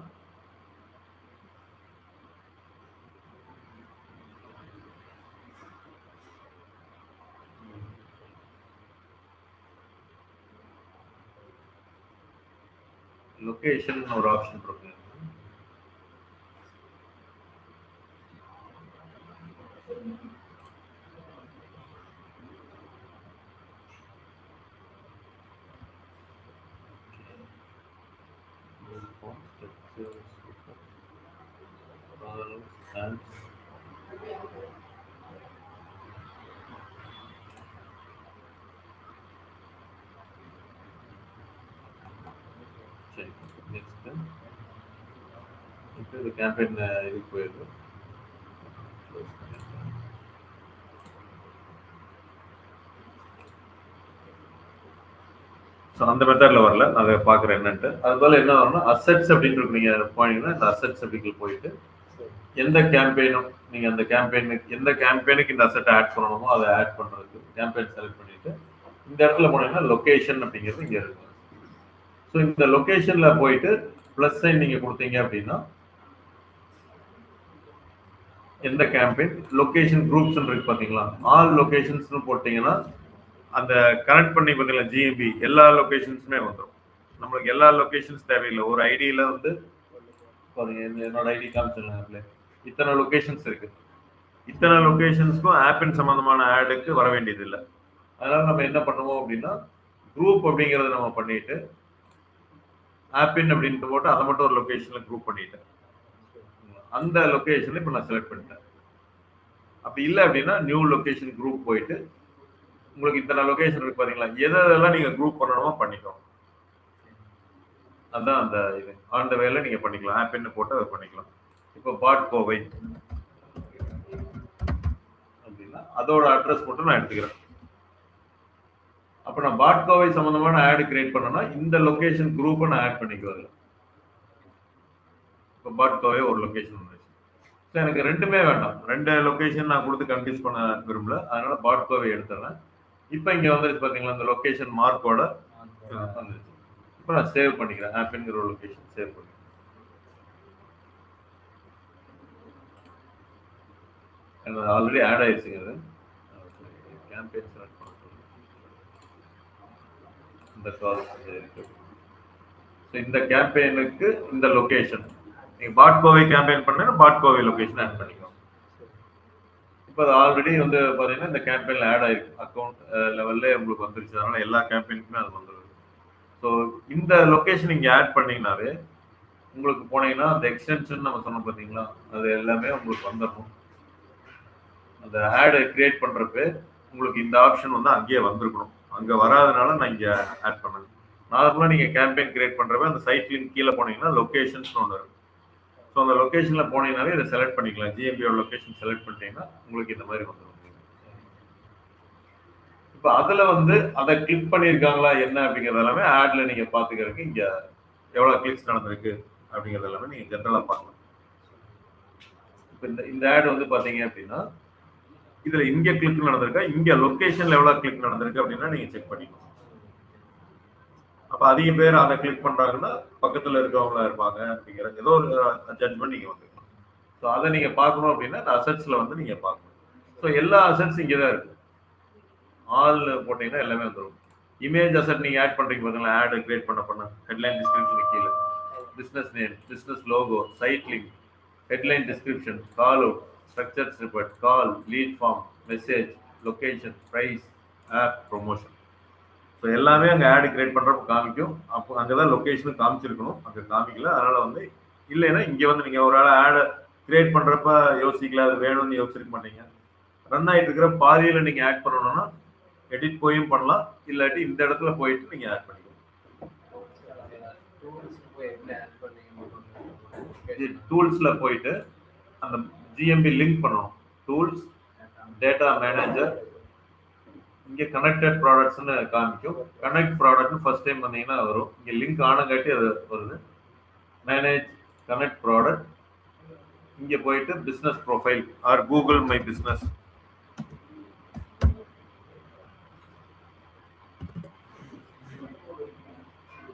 லொகேஷன் ஒரு ஆப்ஷன் இருக்கு. நெக்ஸ்ட் இப்போ இந்த கேம்பெயின் இதுக்கு போயிடுது. ஸோ அந்த மெத்தடில் வரல, நான் அதை பார்க்குறேன் என்னன்ட்டு. அது போல் என்ன வரும்னா அசெட்ஸ் அப்படின்னு நீங்கள் போனீங்கன்னா இந்த அசெட்ஸ் அப்படிங்கிற போயிட்டு எந்த கேம்பெயினும் நீங்கள் அந்த கேம்பெயினுக்கு எந்த கேம்பெயினுக்கு இந்த அசெட் ஆட் பண்ணணுமோ அதை ஆட் பண்ணுறதுக்கு கேம்பெயின் செலக்ட் பண்ணிட்டு இந்த இடத்துல போனீங்கன்னா லொகேஷன் அப்படிங்கிறது இங்கே இருக்கும். ஸோ இந்த லொகேஷனில் போயிட்டு ப்ளஸ் சைன் நீங்கள் கொடுத்தீங்க அப்படின்னா எந்த கேம்பெயின் லொகேஷன் குரூப்ஸ் இருக்கு பார்த்தீங்களா, ஆல் லொகேஷன்ஸ்னு போட்டிங்கன்னா அந்த கனெக்ட் பண்ணி பார்த்தீங்களா ஜிஎம்பி எல்லா லொகேஷன்ஸுமே வந்துடும். நம்மளுக்கு எல்லா லொகேஷன்ஸ் தேவையில்லை. ஒரு ஐடியில் வந்து என்னோட ஐடி காமிச்சிடலாம்ல, இத்தனை லொகேஷன்ஸ் இருக்கு. இத்தனை லொகேஷன்ஸ்க்கும் ஆப்பின் சம்மந்தமான ஆடுக்கு வர வேண்டியது இல்லை. அதனால நம்ம என்ன பண்ணுவோம் அப்படின்னா குரூப் அப்படிங்கிறத நம்ம பண்ணிட்டு ஆப்பின் அப்படின்ட்டு போட்டு அதை மட்டும் ஒரு லொகேஷனில் குரூப் பண்ணிட்டேன். அந்த லொகேஷனில் இப்போ நான் செலக்ட் பண்ணிட்டேன். அப்படி இல்லை அப்படின்னா நியூ லொகேஷன் குரூப் போயிட்டு உங்களுக்கு இத்தனை லொகேஷன் இருக்கு பார்த்தீங்களா, எதெல்லாம் நீங்கள் குரூப் பண்ணணுமோ பண்ணிக்கோங்க. அதுதான் அந்த இது அந்த வேலை நீங்கள் பண்ணிக்கலாம். ஆப்பின்னு போட்டு அதை பண்ணிக்கலாம். இப்போ பாட் கோவை அப்படின்னா அதோட அட்ரஸ் மட்டும் நான் எடுத்துக்கிறேன். அப்போ நான் பாட் கோவை சம்மந்தமான ஆடு கிரியேட் பண்ணேன்னா இந்த லொகேஷன் குரூப்பை நான் ஆட் பண்ணிக்குவேன். இப்போ பாட் கோவை ஒரு லொகேஷன் வந்துச்சு. ஸோ எனக்கு ரெண்டுமே வேண்டாம், ரெண்டு லொகேஷன் நான் கொடுத்து கன்ஃபியூஸ் பண்ண விரும்பல. அதனால பாட் கோவை எடுத்துறேன். இப்போ இங்கே வந்துருச்சு பார்த்தீங்களா இந்த லொகேஷன் மார்க்கோட வந்துருச்சு. இப்போ நான் சேவ் பண்ணிக்கிறேன். ஆப்பிங்கிற ஒரு லொகேஷன் சேவ் பண்ணிக்கிறேன். எனக்கு ஆல்ரெடி ஆட் ஆயிடுச்சுங்க. அது கேம்பெயின் செலக்ட் பண்ண இந்த கால்ஸ் இருக்கு. ஸோ இந்த கேம்பெயினுக்கு இந்த லொகேஷன் நீங்கள் பாட் கோவை கேம்பெயின் பண்ணீங்கன்னா பாட் கோவை லொகேஷன் ஆட் பண்ணிக்கோங்க. இப்போ அது ஆல்ரெடி வந்து பார்த்தீங்கன்னா இந்த கேம்பெயினில் ஆட் ஆயிருக்கு. அக்கௌண்ட் லெவல்லே உங்களுக்கு வந்துருச்சு. அதனால எல்லா கேம்பெயினுக்குமே அது வந்துடுது. ஸோ இந்த லொகேஷன் இங்கே ஆட் பண்ணிங்கனாவே உங்களுக்கு போனீங்கன்னா அந்த எக்ஸ்டென்ஷன் நம்ம சொன்னோம் பார்த்தீங்களா, அது எல்லாமே உங்களுக்கு வந்துடணும். அந்த ஆடை கிரியேட் பண்ணுறப்ப உங்களுக்கு இந்த ஆப்ஷன் வந்து அங்கேயே வந்திருக்கணும். அங்கே வராதனால நான் இங்கே ஆட் பண்ணேன். நார்மலாக நீங்கள் கேம்பெயின் கிரியேட் பண்ணுறப்ப அந்த சைட் லிங்க் கீழே போனீங்கன்னா லொகேஷன்ஸ் ஒன்று இருக்கும். ஸோ அந்த லொகேஷனில் போனீங்கன்னாவே இதை செலக்ட் பண்ணிக்கலாம். ஜிஎம்பியோட லொகேஷன் செலக்ட் பண்ணிட்டீங்கன்னா உங்களுக்கு இந்த மாதிரி வந்துடும். இப்போ அதில் வந்து அதை கிளிக் பண்ணியிருக்காங்களா என்ன அப்படிங்கிறது எல்லாமே ஆட்ல நீங்கள் பார்த்துக்கிறதுக்கு இங்கே எவ்வளோ கிளிக்ஸ் நடந்திருக்கு அப்படிங்கிறது எல்லாமே நீங்கள் ஜென்ரலாக பார்க்கலாம். இப்போ இந்த ஆட் வந்து பார்த்தீங்க அப்படின்னா இதில் இங்கே கிளிக் நடந்திருக்கா, இங்கே லொகேஷனில் எவ்வளோ கிளிக் நடந்திருக்கு அப்படின்னா நீங்கள் செக் பண்ணிக்கணும். அப்போ அதிக பேர் அதை கிளிக் பண்ணுறாங்கன்னா பக்கத்தில் இருக்கவங்களா இருப்பாங்க அப்படிங்கிற ஏதோ ஒரு ஜட்ஜ்மெண்ட் நீங்கள் வந்துருக்கணும். ஸோ அதை நீங்கள் பார்க்கணும் அப்படின்னா இந்த அசெட்ஸில் வந்து நீங்கள் பார்க்கணும். ஸோ எல்லா அசெட்ஸ் இங்கே தான் இருக்குது. ஆல் போட்டிங்கன்னா எல்லாமே வந்துடும். இமேஜ் அசெட் நீங்கள் ஆட் பண்ணுறீங்க பார்த்தீங்களா, ஆட் கிரியேட் பண்ண ஹெட்லைன் டிஸ்கிரிப்ஷன் கீழே business name, business logo, site link, headline description, call out, structure snippet, call, lead form, message, location, price, app, promotion. So எல்லாமே அங்கே ஆட் கிரியேட் பண்ணுறப்ப காமிக்கும். அப்போ அங்கே தான் லொக்கேஷனும் காமிச்சிருக்கணும், அங்கே காமிக்கல. அதனால் வந்து இல்லைன்னா இங்கே வந்து நீங்கள் ஒரு ஆள் ஆடை கிரியேட் பண்ணுறப்ப யோசிக்கல, அது வேணும்னு யோசிச்சிருக்க மாட்டீங்க. ரன் ஆகிட்டு இருக்கிற பாதியில் நீங்கள் ஆட் பண்ணணும்னா எடிட் போயும் பண்ணலாம், இல்லாட்டி இந்த இடத்துல போயிட்டு நீங்கள் ஆட் பண்ணிக்கலாம். டூல்ஸில் போயிட்டு அந்த ஜிஎம்பி லிங்க் பண்ணணும். டூல்ஸ், டேட்டா மேனேஜர், இங்கே கனெக்டட் ப்ராடக்ட்ஸ்னு காமிக்கும். கனெக்ட் ப்ராடக்ட்னு ஃபர்ஸ்ட் டைம் வந்தீங்கன்னா வரும். இங்கே லிங்க் ஆனங்காட்டி அது வருது. மேனேஜ் கனெக்ட் ப்ராடக்ட், இங்க போயிட்டு business profile R Google My business,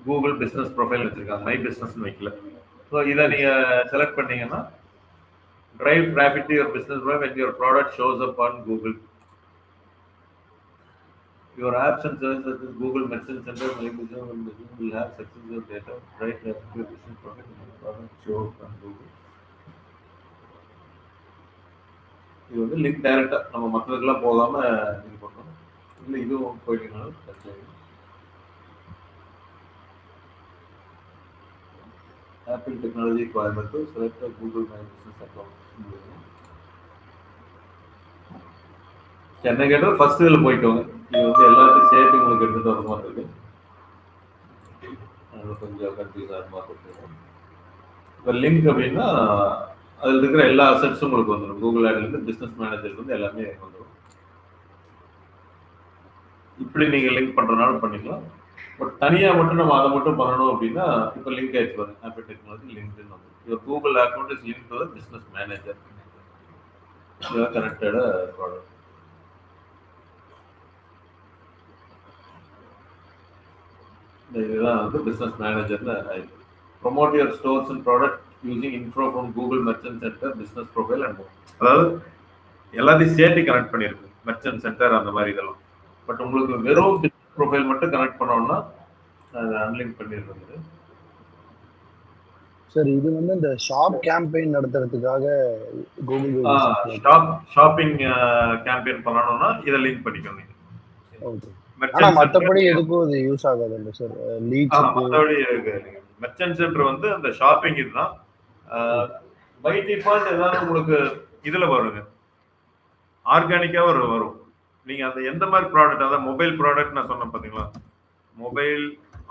Google business profile வச்சிருக்காங்க, மை பிசினஸ் வைக்கல. ஸோ இதை நீங்க செலக்ட் பண்ணீங்கன்னா drive traffic to your business when your product shows up on Google. Your apps and services such as Google Merchant Center, My Business will have successful data, drive traffic to your business product when your product show up on Google. இது வந்து லிங்க் டைரக்டா நம்ம மற்றதுக்கெல்லாம் போகாம இது பண்ணணும். இல்லை இதுவும் போயிட்டீங்கன்னாலும் Apple technology Coimbatore, select Google My Business account. என்ன கேட்டால் ஃபர்ஸ்ட் இதில் போய்க்கோங்க. இது வந்து எல்லாத்தையும் சேர்த்து உங்களுக்கு எடுத்துகிட்டு வர மாதிரி இருக்கு. அது கொஞ்சம் கன்ஃபியூஸ் ஆகிற மாதிரி இருக்கு. இப்போ லிங்க் அப்படின்னா அதில் இருக்கிற எல்லா அசெட்ஸும் உங்களுக்கு வந்துடும். கூகுள் ஆட்லேருந்து பிஸ்னஸ் மேனேஜர்லேருந்து எல்லாமே வந்துடும். இப்படி நீங்கள் லிங்க் பண்ணுறனாலும் பண்ணிக்கலாம். பட் தனியாக மட்டும் நம்ம அதை மட்டும் பண்ணணும் அப்படின்னா இப்போ லிங்க் ஆயிடுச்சு பாருங்க, ஆப்பிள் டெக்னாலஜி லிங்க்டுன்னு வந்து your Google account is link to the business manager. இதுதான் கனெக்டட் ப்ராடக்ட். இதுதான் வந்து பிஸ்னஸ் மேனேஜர்னு ஆயிடுச்சு. Promote your stores and product using info from Google merchant centre, business profile and more. அதாவது எல்லாத்தையும் சேர்த்து கனெக்ட் பண்ணியிருக்கு, மெர்ச்சன்ட் சென்டர் அந்த மாதிரி இதெல்லாம். பட் உங்களுக்கு வெறும் பிஸ்னஸ் ப்ரொஃபைல் மட்டும் கனெக்ட் பண்ணோம்னா அதை அன்லிங்க் பண்ணிடுறது. சார் இது வந்து இந்த ஷாப் கேம்பெயின் நடத்துறதுக்காக கூகுள் ஷாப்பிங் கேம்பெயின் பண்ணணும்னா இதை லிங்க் பண்ணிக்கோங்க. ஓகே. ஆனா மத்தபடி எதுக்கும் இது யூஸ் ஆகாது இல்ல சார்? மெர்ச்சன்ட் சென்டர் வந்து அந்த ஷாப்பிங் இதுதான். பை டிஃபால்ட் ஏதாவது உங்களுக்கு இதுல வருங்க, ஆர்கானிக்கா வரும். நீங்க அந்த எந்த மாதிரி ப்ராடக்ட், அதாவது மொபைல் ப்ராடக்ட் நான் சொன்னேன் பாத்தீங்களா, மொபைல்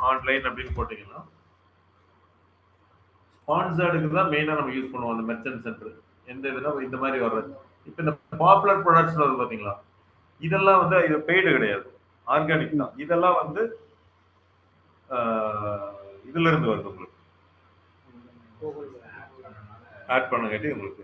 ஆன்லைன் அப்படின்னு போட்டீங்கன்னா ஸ்பான்சர்டுக்கு தான் மெயினா நம்ம யூஸ் பண்ணுவோம் அந்த மெர்ச்சன்ட் சென்டர். எந்த இதுனா இந்த மாதிரி வர்றது. இப்போ இந்த பாப்புலர் ப்ராடக்ட்ஸ் வருது பாத்தீங்களா, இதெல்லாம் வந்து இது பெய்டு கிடையாது, ஆர்கானிக் தான். இதெல்லாம் வந்து இதுல இருந்து வருது, உங்களுக்கு ஆட் பண்ண கேட்டி உங்களுக்கு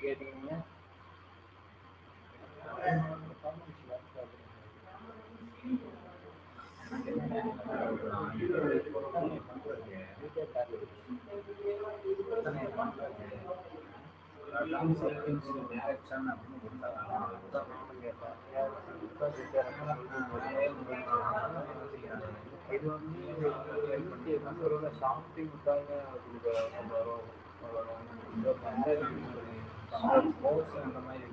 கேட்டீங்க. இது வந்து ஷாப்பிங்காக அந்த மாதிரி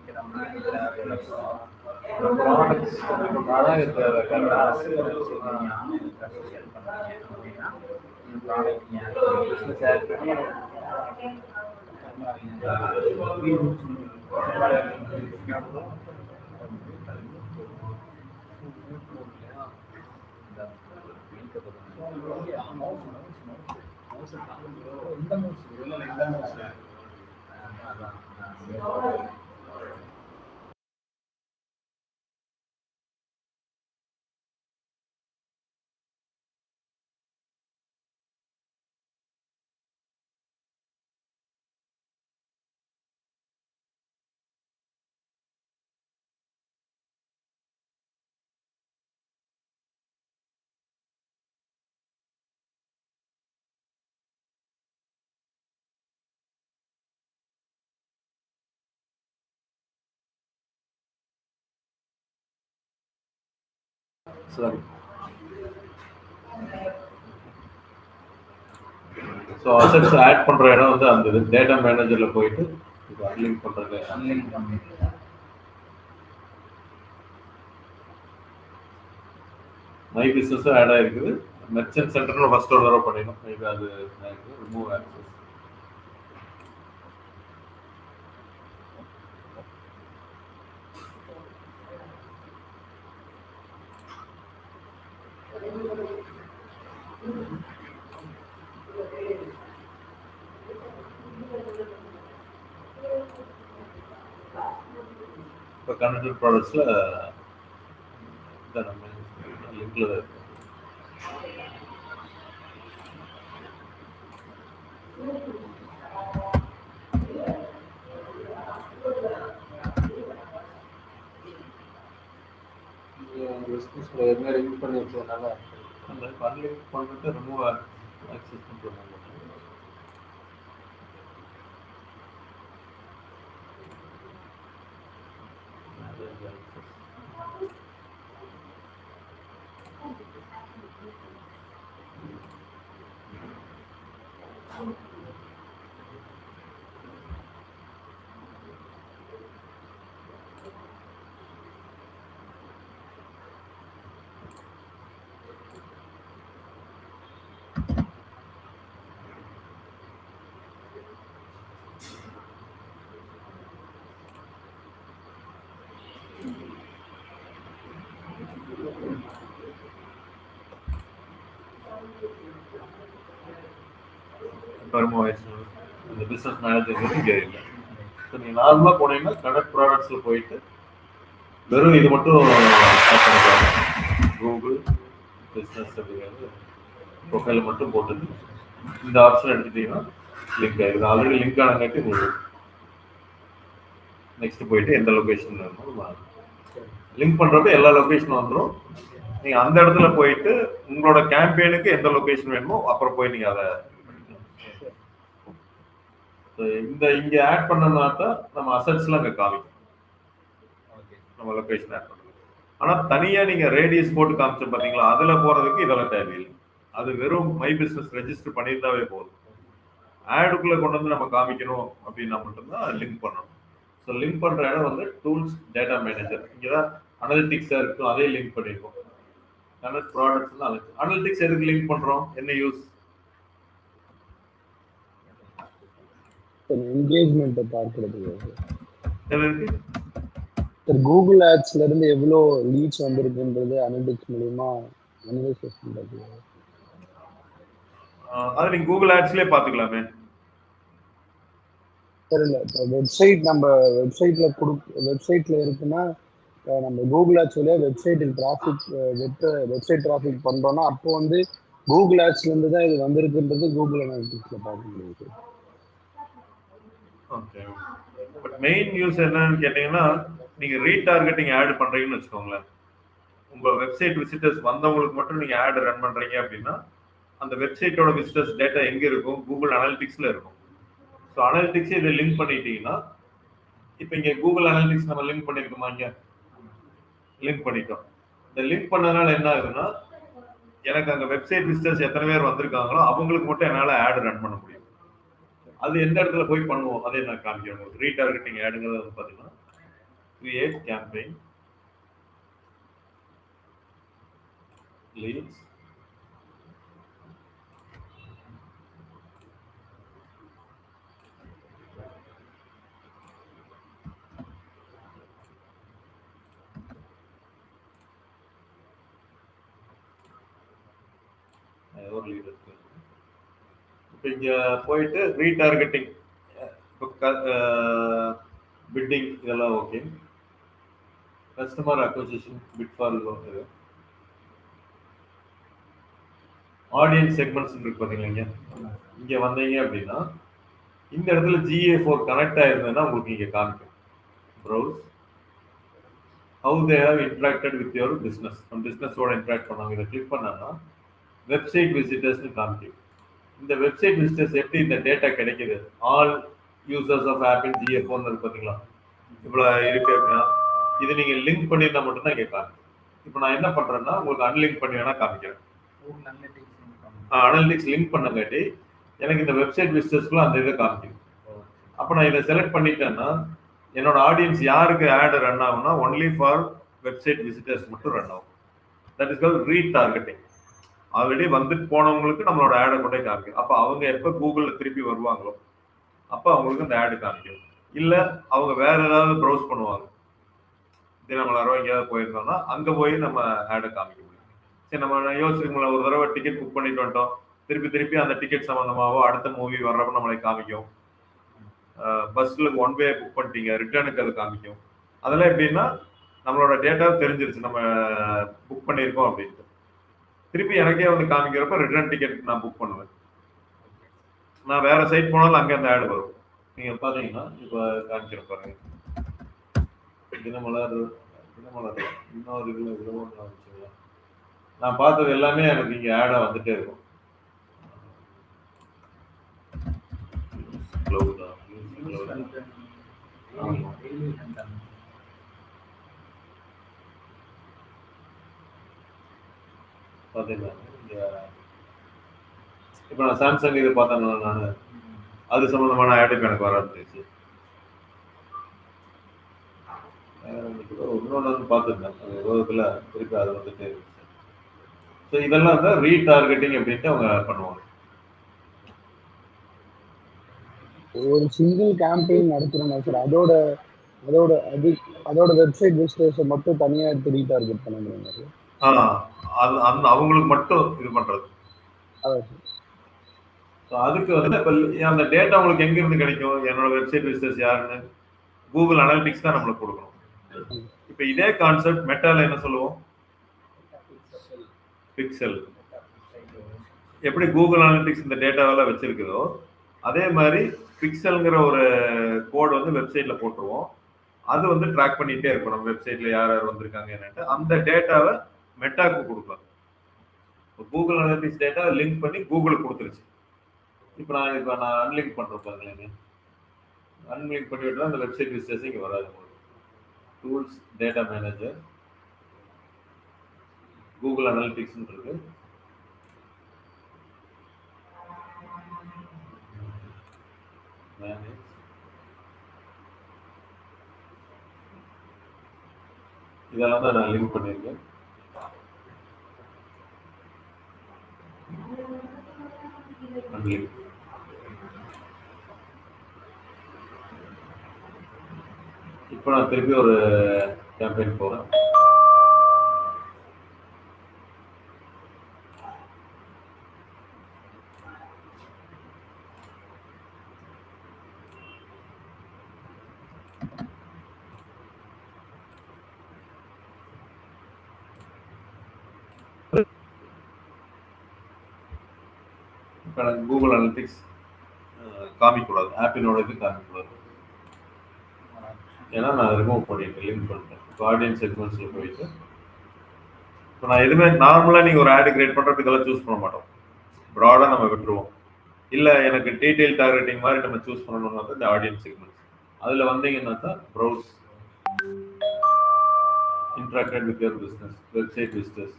சரி. ஸோ அசெட்ஸ் ஆட் பண்ற இடம் வந்து அந்த டேட்டா மேனேஜர்ல போயிட்டு அன்லிங்க் பண்றது. மை பிசினஸ் ஆட் ஆயிருக்குது. மெர்ச்சன்ட் சென்டர்ல ஃபர்ஸ்ட் ஒரு தடவை பண்ணிடணும். மேபி அது ரிமூவ் ஆக்சஸ். கனெக்டட் ப்ராடக்ட்ஸ்ல நம்ம லிங்க்ல இருக்கு. என்ன லிங்க் பண்ணி வச்சதுனால அந்த அன்லிங்க் பண்ணிட்டு ரிமூவ் ஆக்சஸ் பண்ணுறாங்க. இந்த பிசினஸ் மேனேஜர் இங்கே இல்லை. ஸோ நீங்கள் நார்மலாக போனீங்கன்னா கனெக்ட் ப்ராடக்ட்ஸில் போயிட்டு வெறும் இது மட்டும் கூகுள் பிஸ்னஸ் அப்படிங்கிறது ப்ரொஃபைல் மட்டும் போட்டது. இந்த ஆப்ஷன் எடுத்துட்டீங்கன்னா லிங்க் ஆயிடுது. ஆல்ரெடி லிங்க் ஆனங்காட்டி உங்களுக்கு நெக்ஸ்ட் போயிட்டு எந்த லொக்கேஷன் வேணுமோ லிங்க் பண்ணுறப்ப எல்லா லொக்கேஷனும் வந்துடும். நீங்கள் அந்த இடத்துல போயிட்டு உங்களோட கேம்பெயினுக்கு எந்த லொக்கேஷன் வேணுமோ அப்புறம் போய் நீங்கள் அதை இந்த இங்க ஆட் பண்ணனா தான் நம்ம அசெட்ஸ்லாம் அங்க காமிக்கும். நம்ம லொகேஷன் ஆட் பண்ணுவோம். ஆனா தனியா நீங்க ரேடியஸ் போட்டு காமிச்ச பாத்தீங்களா, அதுல போறதுக்கு இதெல்லாம் தேவையில்லை. அது வெறும் மை பிசினஸ் ரெஜிஸ்டர் பண்ணியிருந்தாவே போதும். ஆடுக்குள்ள கொண்டு வந்து நம்ம காமிக்கணும் அப்படின்னா மட்டும்தான் லிங்க் பண்ணணும். ஸோ லிங்க் பண்ற இடம் வந்து டூல்ஸ் டேட்டா மேனேஜர். இங்கதான் அனலிட்டிக்ஸா இருக்கும், அதே லிங்க் பண்ணிருக்கோம். கனெக்ட் ப்ராடக்ட்ஸ் தான் அனலிட்டிக்ஸ் எதுக்கு லிங்க் பண்றோம், என்ன யூஸ்? என்கேஜ்மெண்ட்டை பார்க்கறதுக்கு எதற்கு? சார் கூகுள் ஆட்ஸ்ல இருந்து எவ்வளோ லீட்ஸ் வந்திருக்குன்றது அனலிட்டிக்ஸ் மூலியமா அனலைசிஸ் பண்றது. அது நீங்க கூகுள் ஆட்ஸ்லயே பாத்துக்கலாமே. சார் இல்லை, இப்போ வெப்சைட் நம்ம வெப்சைட்ல இருக்குன்னா நம்ம கூகுள் ஆட்ஸ் வழியா வெப்சைட்டுக்கு டிராஃபிக் வெப்சைட் டிராஃபிக் பண்றோம்னா அப்போ வந்து கூகுள் ஆட்ஸ்ல இருந்து தான் இது வந்திருக்குன்றது கூகுள் அனலிட்டிக்ஸ்ல பார்க்க முடியுது. ஓகே. பட் மெயின் யூஸ் என்னன்னு கேட்டீங்கன்னா, நீங்க ரீடார்கெட்டிங் ஆட் பண்றீங்கன்னு வச்சுக்கோங்களேன். உங்க வெப்சைட் விசிட்டர்ஸ் வந்தவங்களுக்கு மட்டும் நீங்க ஆட் ரன் பண்றீங்க அப்படின்னா, அந்த வெப்சைட்டோட விசிட்டர்ஸ் டேட்டா எங்க இருக்கும்? கூகுள் அனலிட்டிக்ஸ்ல இருக்கும். ஸோ அனலிட்டிக்ஸ் இதை லிங்க் பண்ணிட்டீங்கன்னா, இப்போ இங்க கூகுள் அனலிட்டிக்ஸ் நம்ம லிங்க் பண்ணிருக்கோமா? இங்க லிங்க் பண்ணிட்டோம். இந்த லிங்க் பண்ணதுனால என்ன ஆகுதுன்னா, எனக்கு அங்க வெப்சைட் விசிட்டர்ஸ் எத்தனை பேர் வந்திருக்காங்களோ அவங்களுக்கு மட்டும் என்னால ஆட் ரன் பண்ண முடியும். அது எந்த இடத்துல போய் பண்ணுவோம் அதே நான் காமிக்கிறேன். ரீடார்கெட்டிங் ஆடுங்கிறது வந்து பார்த்தீங்கன்னா, கிரியேட் கேம்பெயின் லீட்ஸ் ஒரு லீட் இருக்கு. இப்போ இங்க போயிட்டு ரீடார்கெட்டிங் பிட்டிங் இதெல்லாம் okay. Customer acquisition bit for இது ஆடியன்ஸ் செக்மெண்ட்ஸ் இருக்கு பாத்தீங்களா? இங்க வந்தீங்க அப்படின்னா இந்த இடத்துல GA4 கனெக்ட் ஆயிருந்ததுன்னா உங்களுக்கு இங்க காமிக்கும். Browse how they have interacted with your business. நம்ம பிசினஸோட இன்டராக்ட் பண்ணாங்க. இதை கிளிக் பண்ணாங்கன்னா வெப்சைட் விசிட்டர்ஸ்னு காமிக்கும். இந்த வெப்சைட் விசிட்டர்ஸ் எப்படி இந்த டேட்டா கிடைக்குது? All users of app in GA4 இருக்கு பாத்தீங்களா? இவ்வளவு இருக்கு அப்படின்னா இது நீங்க லிங்க் பண்ணியிருந்தா மட்டும்தான் இங்க காமிக்கும். இப்போ நான் என்ன பண்றேன்னா உங்களுக்கு அன்லிங்க் பண்ணி வேணா காமிக்கிறேன். அனலிட்டிக்ஸ் லிங்க் பண்ணங்காட்டி எனக்கு இந்த வெப்சைட் விசிட்டர்ஸ்க்குள்ள அந்த இதை காமிக்கும். அப்போ நான் இதை செலக்ட் பண்ணிட்டேன்னா என்னோட ஆடியன்ஸ் யாருக்கு ஆட் ரன் ஆகும்னா ஒன்லி ஃபார் வெப்சைட் விசிட்டர்ஸ் மட்டும் ரன் ஆகும். That is called retargeting. Already வந்துட்டு போனவங்களுக்கு நம்மளோட ஆடை கொண்டே காமிக்கும். அப்போ அவங்க எப்போ கூகுளில் திருப்பி வருவாங்களோ அப்போ அவங்களுக்கு அந்த ஆடு காமிக்கும். இல்லை அவங்க வேற ஏதாவது ப்ரௌஸ் பண்ணுவாங்க, தினமலரோ எங்கேயாவது போயிருந்தோம்னா அங்கே போய் நம்ம ஆடை காமிக்க முடியும். சரி, நம்ம யோசிச்சுக்கோங்களேன், ஒரு தடவை டிக்கெட் புக் பண்ணிட்டு வந்துட்டோம், திருப்பி அந்த டிக்கெட் சம்மந்தமாகவோ அடுத்த மூவி வர்றப்ப நம்மளை காமிக்கும். பஸ்ஸில் 1 வே புக் பண்ணிட்டீங்க, ரிட்டர்னுக்கு அது காமிக்கும். அதெல்லாம் எப்படின்னா நம்மளோட டேட்டா தெரிஞ்சிருச்சு நம்ம புக் பண்ணியிருக்கோம் அப்படின்ட்டு. திருப்பி எனக்கே வந்து காமிக்கிறப்ப ரிட்டர்ன் டிக்கெட் நான் புக் பண்ணுவேன். நான் வேற சைட் போனாலும் அங்கே அந்த ஆடு வரும். நீங்க பாத்தீங்கன்னா இப்போ காமிக்கிற பாருங்க. தினமலர் தினமலர் இன்னொரு இதுல விளம்பரம் காமிச்சுங்களா? நான் பார்த்தது எல்லாமே எனக்கு இங்க ஆடா வந்துட்டே இருக்கும். Cloud ஆ? Cloud ஆ? ஆமா. பாத்தீங்களா? இங்க இப்ப நான் சாம்சங் இது பார்த்தேன்னா நானு அது சம்பந்தமான ஆடு இப்ப எனக்கு வர ஆரம்பிச்சிருச்சு. இன்னொன்னு பார்த்துருந்தேன் அந்த விரோதத்துல திருப்பி அது வந்துட்டே இருந்துச்சு. ஸோ இதெல்லாம் தான் ரீடார்கெட்டிங் அப்படின்ட்டு அவங்க பண்ணுவாங்க. ஒரு சிங்கிள் கேம்பெயின் நடத்துறோம்னா சார் அதோட அதோட அது அதோட வெப்சைட் விசிட்டர்ஸை மட்டும் தனியா எடுத்து ரீடார்கெட் பண்ண முடியுமா சார்? அது அந்த அவங்களுக்கு மட்டும் இது பண்றது. அதுக்கு வந்து இப்ப அந்த டேட்டா உங்களுக்கு எங்க இருந்து கிடைக்கும்? என்னோட வெப்சைட் விசிட்டர்ஸ் யாருன்னு கூகுள் அனாலிட்டிக்ஸ் தான் நம்மளுக்கு கொடுக்கணும். இப்ப இதே கான்செப்ட் மெட்டால என்ன சொல்லுவோம்? பிக்சல். எப்படி கூகுள் அனாலிட்டிக்ஸ் இந்த டேட்டாவெல்லாம் வச்சிருக்குதோ அதே மாதிரி பிக்சல்ங்கிற ஒரு கோட் வந்து வெப்சைட்ல போட்டுருவோம். அது வந்து ட்ராக் பண்ணிட்டே இருக்கும் நம்ம வெப்சைட்ல யார் யார் வந்திருக்காங்க என்னட்டு அந்த டேட்டாவை மெட்டாக்கு கொடுக்கலாம். கூகுள் அனாலிட்டிக்ஸ் டேட்டா லிங்க் பண்ணி கூகுளுக்கு கொடுத்துருச்சு. இப்போ நான் அன்லிங்க் பண்றேன் பாருங்களேங்க. அன்லிங்க் பண்ணி விட்டா அந்த வெப்சைட் விசிட்டர்ஸ் இங்கே வராது. Tools data manager Google analytics இருக்கு. மேனேஜ் இதெல்லாம் தான் நான் லிங்க் பண்ணியிருக்கேன். அன்லிங்க் இப்போ நான் திருப்பி ஒரு கேம்பெயின் போறேன். இப்போ எனக்கு கூகுள் அனாலிட்டிக்ஸ் காமிக்கூடாது, ஆப்பினோட இது காமிக்கூடாது. ஏன்னா நான் ரிமூவ் பண்ணிட்டேன், லிங்க் பண்ணிட்டேன். இப்போ ஆடியன்ஸ் செக்மெண்ட்ஸில் போயிட்டு இப்போ நான் எதுவுமே நார்மலாக நீங்கள் ஒரு ஆடு கிரியேட் பண்ணுறதுக்கு இதெல்லாம் சூஸ் பண்ண மாட்டோம். ப்ராடாக நம்ம விட்டுருவோம். இல்லை எனக்கு டீட்டெயில் டார்கெட்டிங் மாதிரி நம்ம சூஸ் பண்ணணும்னா தான் இந்த ஆடியன்ஸ் செக்மெண்ட்ஸ். அதில் வந்தீங்கன்னா தான் browse interacted with your business website visitors.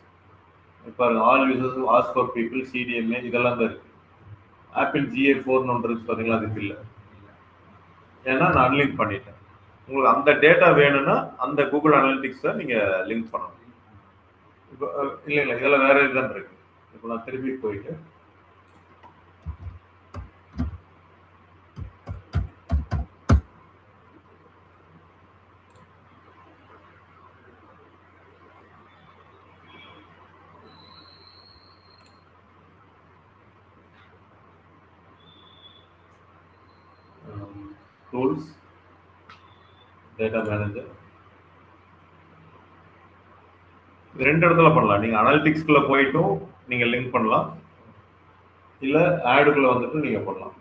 இப்போ all users ask for people CDMA இதெல்லாம் தான் இருக்குது. ஆப்பிள் GA4 ஒன்று இருக்கு பார்த்தீங்களா, அதுக்கு இல்லை. ஏன்னா நான் அன்லிங்க் பண்ணிட்டேன். உங்களுக்கு அந்த டேட்டா வேணும்னா அந்த கூகுள் அனாலிட்டிக்ஸை நீங்கள் லிங்க் பண்ணணும். இப்போ இல்லை இதெல்லாம் வேற இதுதான் இருக்கு. இப்போ நான் திரும்பி போயிட்டு டூல்ஸ் டேட்டா மேனேஜர் ரெண்டு இடத்துல பண்ணலாம். நீங்க அனாலிட்டிக்ஸ்குள்ள போயிட்டும் நீங்க லிங்க் பண்ணலாம், இல்ல ஆடுக்குள்ள வந்துட்டு நீங்க பண்ணலாம்.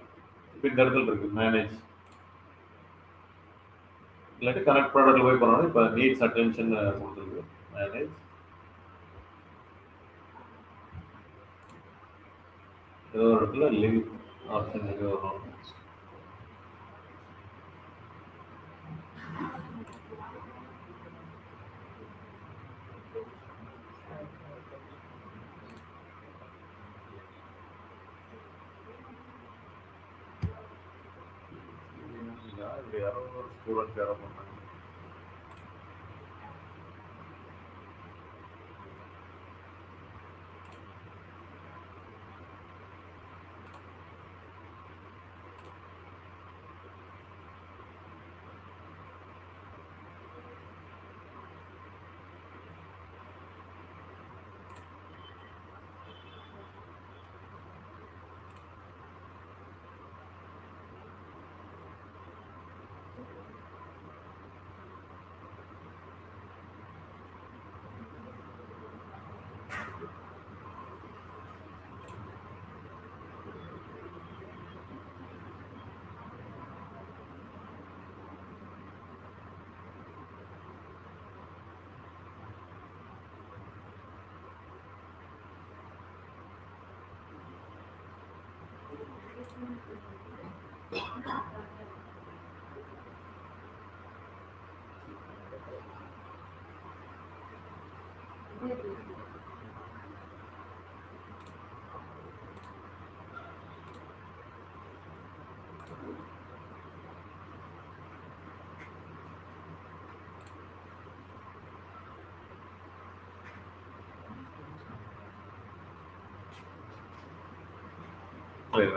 இப்போ இந்த இடத்துல இருக்கு மேனேஜ், இல்லாட்டி கனெக்ட் ப்ராடக்ட்ல போய் பண்ணணும். இப்போ நீட்ஸ் அட்டென்ஷன் கொடுத்துருக்கு மேனேஜ். ஏதோ ஒரு இடத்துல லிங்க் ஆப்ஷன் ஏதோ வரும். யாரோ ஒரு ஸ்டூடெண்ட் யாரோ பண்ணாங்க.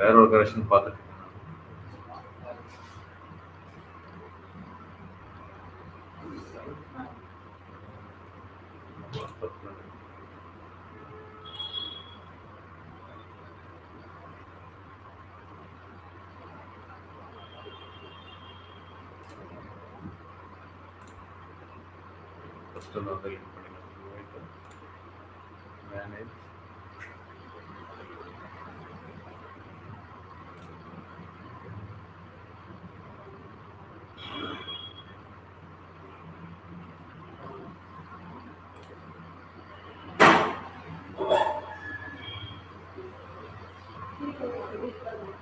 வேற ஒரு கரெக்ஷன் பார்த்துட்டு ஃபர்ஸ்ட் வந்து லிங்க் பண்ணிக்கலாம். Manage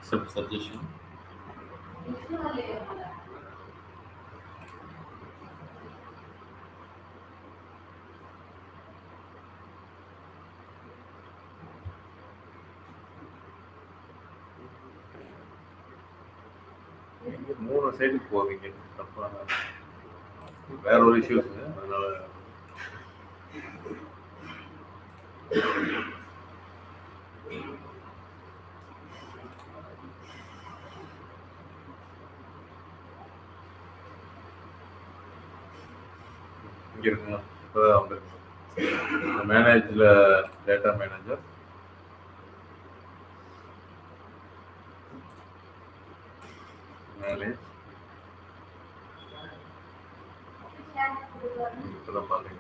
accept suggestion. இங்க 3 சைடுக்கு போவீங்க தப்பா வேற ஒரு இஷ்யூஸ் அதனால இங்க இருக்குங்க இப்பதான் வந்துருக்கு மேனேஜ்ல டேட்டா மேனேஜர் மேனேஜ் இப்பதான் பாருங்க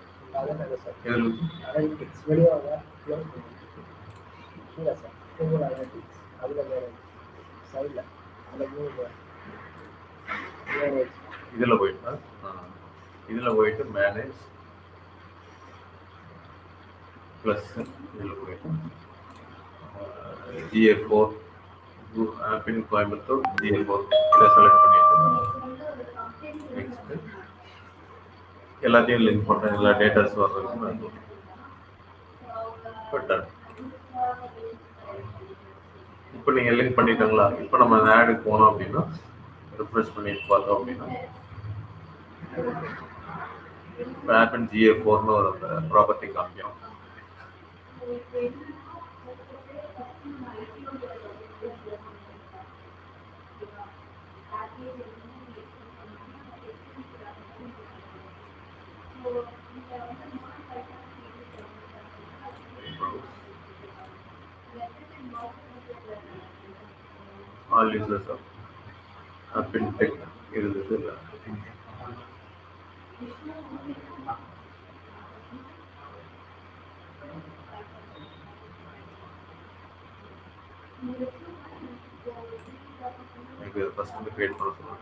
அனலிட்டிக்ஸ் வெளியாக இல்லை சார் கூகுள் அனலிட்டிக்ஸ் அதில் வேறு சைடில் அதில் கூகுள் இதுல போயிட்டா இதுல போயிட்டு மேனேஜ் பிளஸ் இதுல போயிட்டு GA4 பின் கோயம்புத்தூர் GA4 இதை செலக்ட் பண்ணிட்டு நெக்ஸ்ட் எல்லாத்தையும் லிங்க் பண்ணுறேன் எல்லா டேட்டாஸ் வர்றதுக்கு நான் பட்டன் இப்போ நீங்கள் லிங்க் பண்ணிட்டீங்களா இப்போ நம்ம அந்த ஆடுக்கு போனோம் அப்படின்னா ரிஃப்ரெஷ் பண்ணிட்டு பார்த்தோம் அப்படின்னா ஆப் அண்ட் GA4னு ஒரு அந்த ப்ராப்பர்ட்டி காமிக்கும். All users of app in tech இருக்குது. எனக்கு ஃபர்ஸ்ட் வந்து கிரியேட் பண்ண சொல்லுங்க.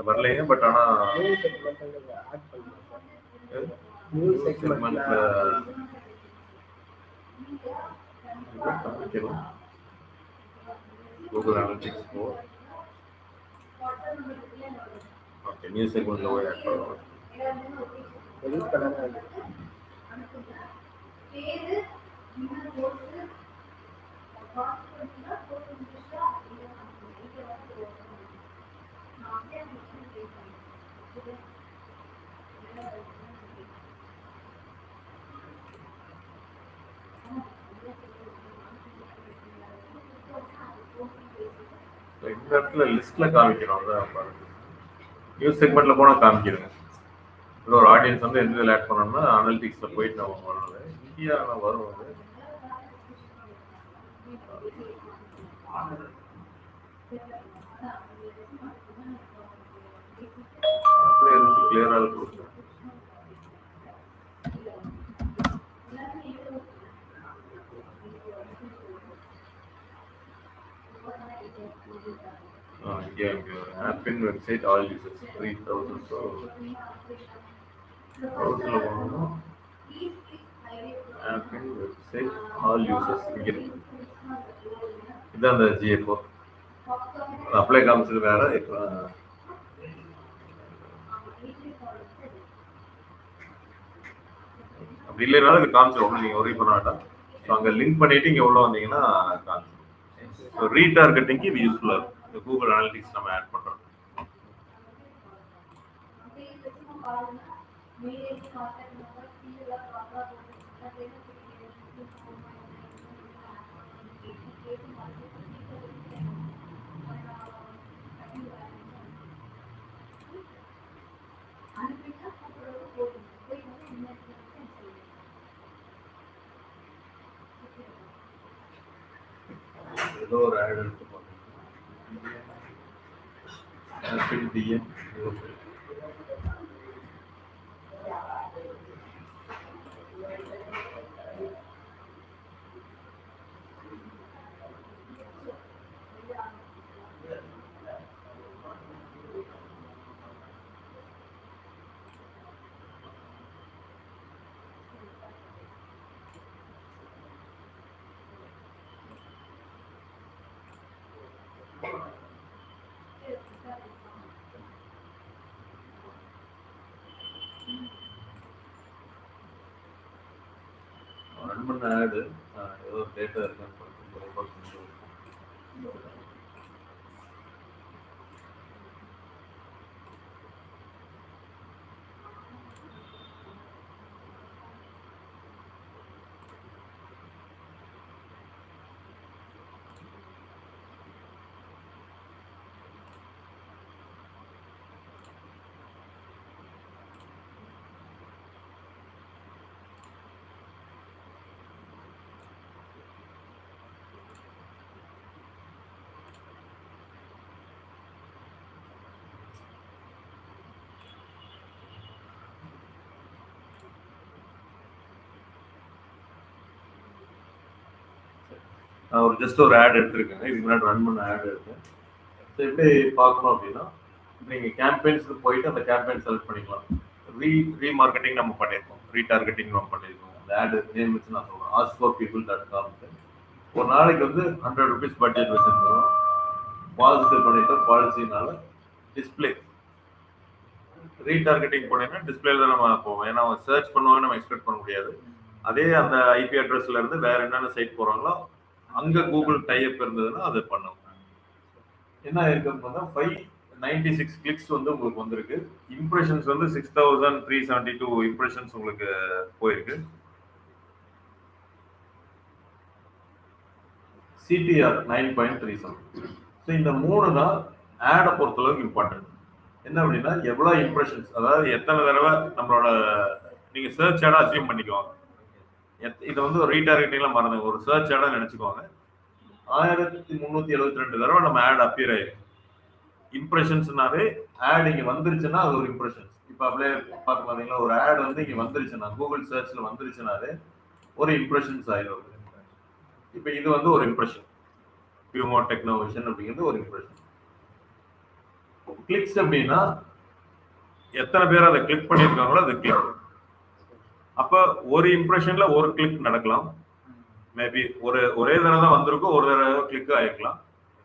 வரலைங்க பட் ஆனா நியூ செக்மெண்ட்ல Google Analytics 4 ஓகே நியூ செக்மெண்ட்ல போய் ஆட் பண்ணுவோம். எடிட் பண்ணலாம் இந்த இடத்துல லிஸ்ட்ல காமிக்கிறோம். அதான் பாருங்க நியூ செக்மெண்ட்ல போனா காமிக்கிறேன். இல்லை ஒரு ஆடியன்ஸ் வந்து எந்த இதில் ஆட் பண்ணோம்னா அனலிட்டிக்ஸில் போயிட்டு நம்ம வரணும். இந்தியாவில் வரும் அது அப்படியே இருந்துச்சு கிளியராக கொடுக்கும். இங்கே ஆப்பின் வெப்சைட் ஆல் யூசர்ஸ் 3000. ஸோ ப்ரௌசரில் போகணும். ஆப்பின் வெப்சைட் ஆல் யூசர்ஸ் இங்கே இதுதான் அந்த GA4 அப்ளை காமிச்சது வேற. இப்போ அப்படி இல்லைனாலும் இது காமிச்சிடும், நீங்கள் ஒரே பண்ண வேண்டாம். ஸோ அங்கே லிங்க் பண்ணிட்டு இங்கே உள்ள வந்தீங்கன்னா காமிச்சிடும். ஸோ ரீடார்கெட்டிங்க்கு இது யூஸ்ஃபுல்லாக இருக்கும். இந்த கூகுள் அனலிட்டிக்ஸ் நம்ம ஆட் பண்ணுறோம். ஏதோ ஒரு ஆட் எடுத்து போட்டேன். ரன் பண்ண ஆடு ஏதோ டேட்டா இருக்கான்னு நான் ஒரு ஜஸ்ட் ஒரு ஆட் எடுத்துருக்கேன். இதுக்கு முன்னாடி ரன் பண்ண ஆட் எடுத்தேன். ஸோ எப்படி பார்க்கணும் அப்படின்னா, நீங்கள் கேம்பெயின்ஸ்க்கு போயிட்டு அந்த கேம்பெயின் செலக்ட் பண்ணிக்கலாம். ரீமார்க்கெட்டிங் நம்ம பண்ணியிருக்கோம், ரீடார்கெட்டிங் நம்ம பண்ணியிருக்கோம். அந்த ஆடு நேம் வச்சு நான் சொல்கிறேன், askforpeople.com. ஒரு நாளைக்கு வந்து 100 rupees பட்ஜெட் வச்சுருந்தோம். பாசிட்டிவ் பண்ணிட்டோம் பாலிசினால டிஸ்பிளே. ரீடார்கெட்டிங் போனீங்கன்னா டிஸ்பிளேல தான் நம்ம போவோம். ஏன்னா அவங்க சர்ச் பண்ணுவாங்க, நம்ம எக்ஸ்பெக்ட் பண்ண முடியாது. அதே அந்த ஐபி அட்ரஸ்ல இருந்து வேற என்னென்ன சைட் போறாங்களோ அங்க கூகுள் டைப் இருந்ததுன்னா அதை பண்ணும். என்ன இருக்குன்னா 596 கிளிக்ஸ் வந்து உங்களுக்கு வந்திருக்கு. இம்ப்ரெஷன்ஸ் வந்து 6372 இம்ப்ரெஷன்ஸ் உங்களுக்கு போயிருக்கு. சிடிஆர் 9.37. ஸோ இந்த 3 தான் ஆடை பொறுத்தளவுக்கு இம்பார்ட்டன்ட். என்ன அப்படின்னா எவ்வளோ இம்ப்ரெஷன்ஸ், அதாவது எத்தனை தடவை நம்மளோட நீங்க சர்ச் ஆடா அசீவ் பண்ணிக்குவாங்க. இதை வந்து ஒரு ரீடார்கெட்டிங்லாம் மறந்துங்க, ஒரு சர்ச் ஆடா நினைச்சுக்குவாங்க. 1372 தடவை நம்ம ஆட் அப்பியர் ஆயிருக்கு. இம்ப்ரெஷன்ஸ்னாலே ஆட் இங்க வந்துருச்சுன்னா அது ஒரு இம்ப்ரெஷன்ஸ். இப்போ அப்படியே பார்க்க பார்த்தீங்களா, ஒரு ஆட் வந்து இங்க வந்துருச்சுன்னா கூகுள் சர்ச்ல வந்துருச்சுனாலே ஒரு இம்ப்ரெஷன்ஸ் ஆயிடும். இப்போ இது வந்து ஒரு இம்ப்ரெஷன். பியூமோ டெக்னோவேஷன் அப்படிங்கிறது ஒரு இம்ப்ரெஷன். கிளிக்ஸ் அப்படின்னா எத்தனை பேர் அதை கிளிக் பண்ணியிருக்காங்களோ அது கிளிக். அப்போ ஒரு இம்ப்ரெஷன்ல ஒரு கிளிக் நடக்கலாம். மேபி ஒரே தடவை தான் வந்திருக்கும், ஒரு தடவை கிளிக் ஆயிருக்கலாம்.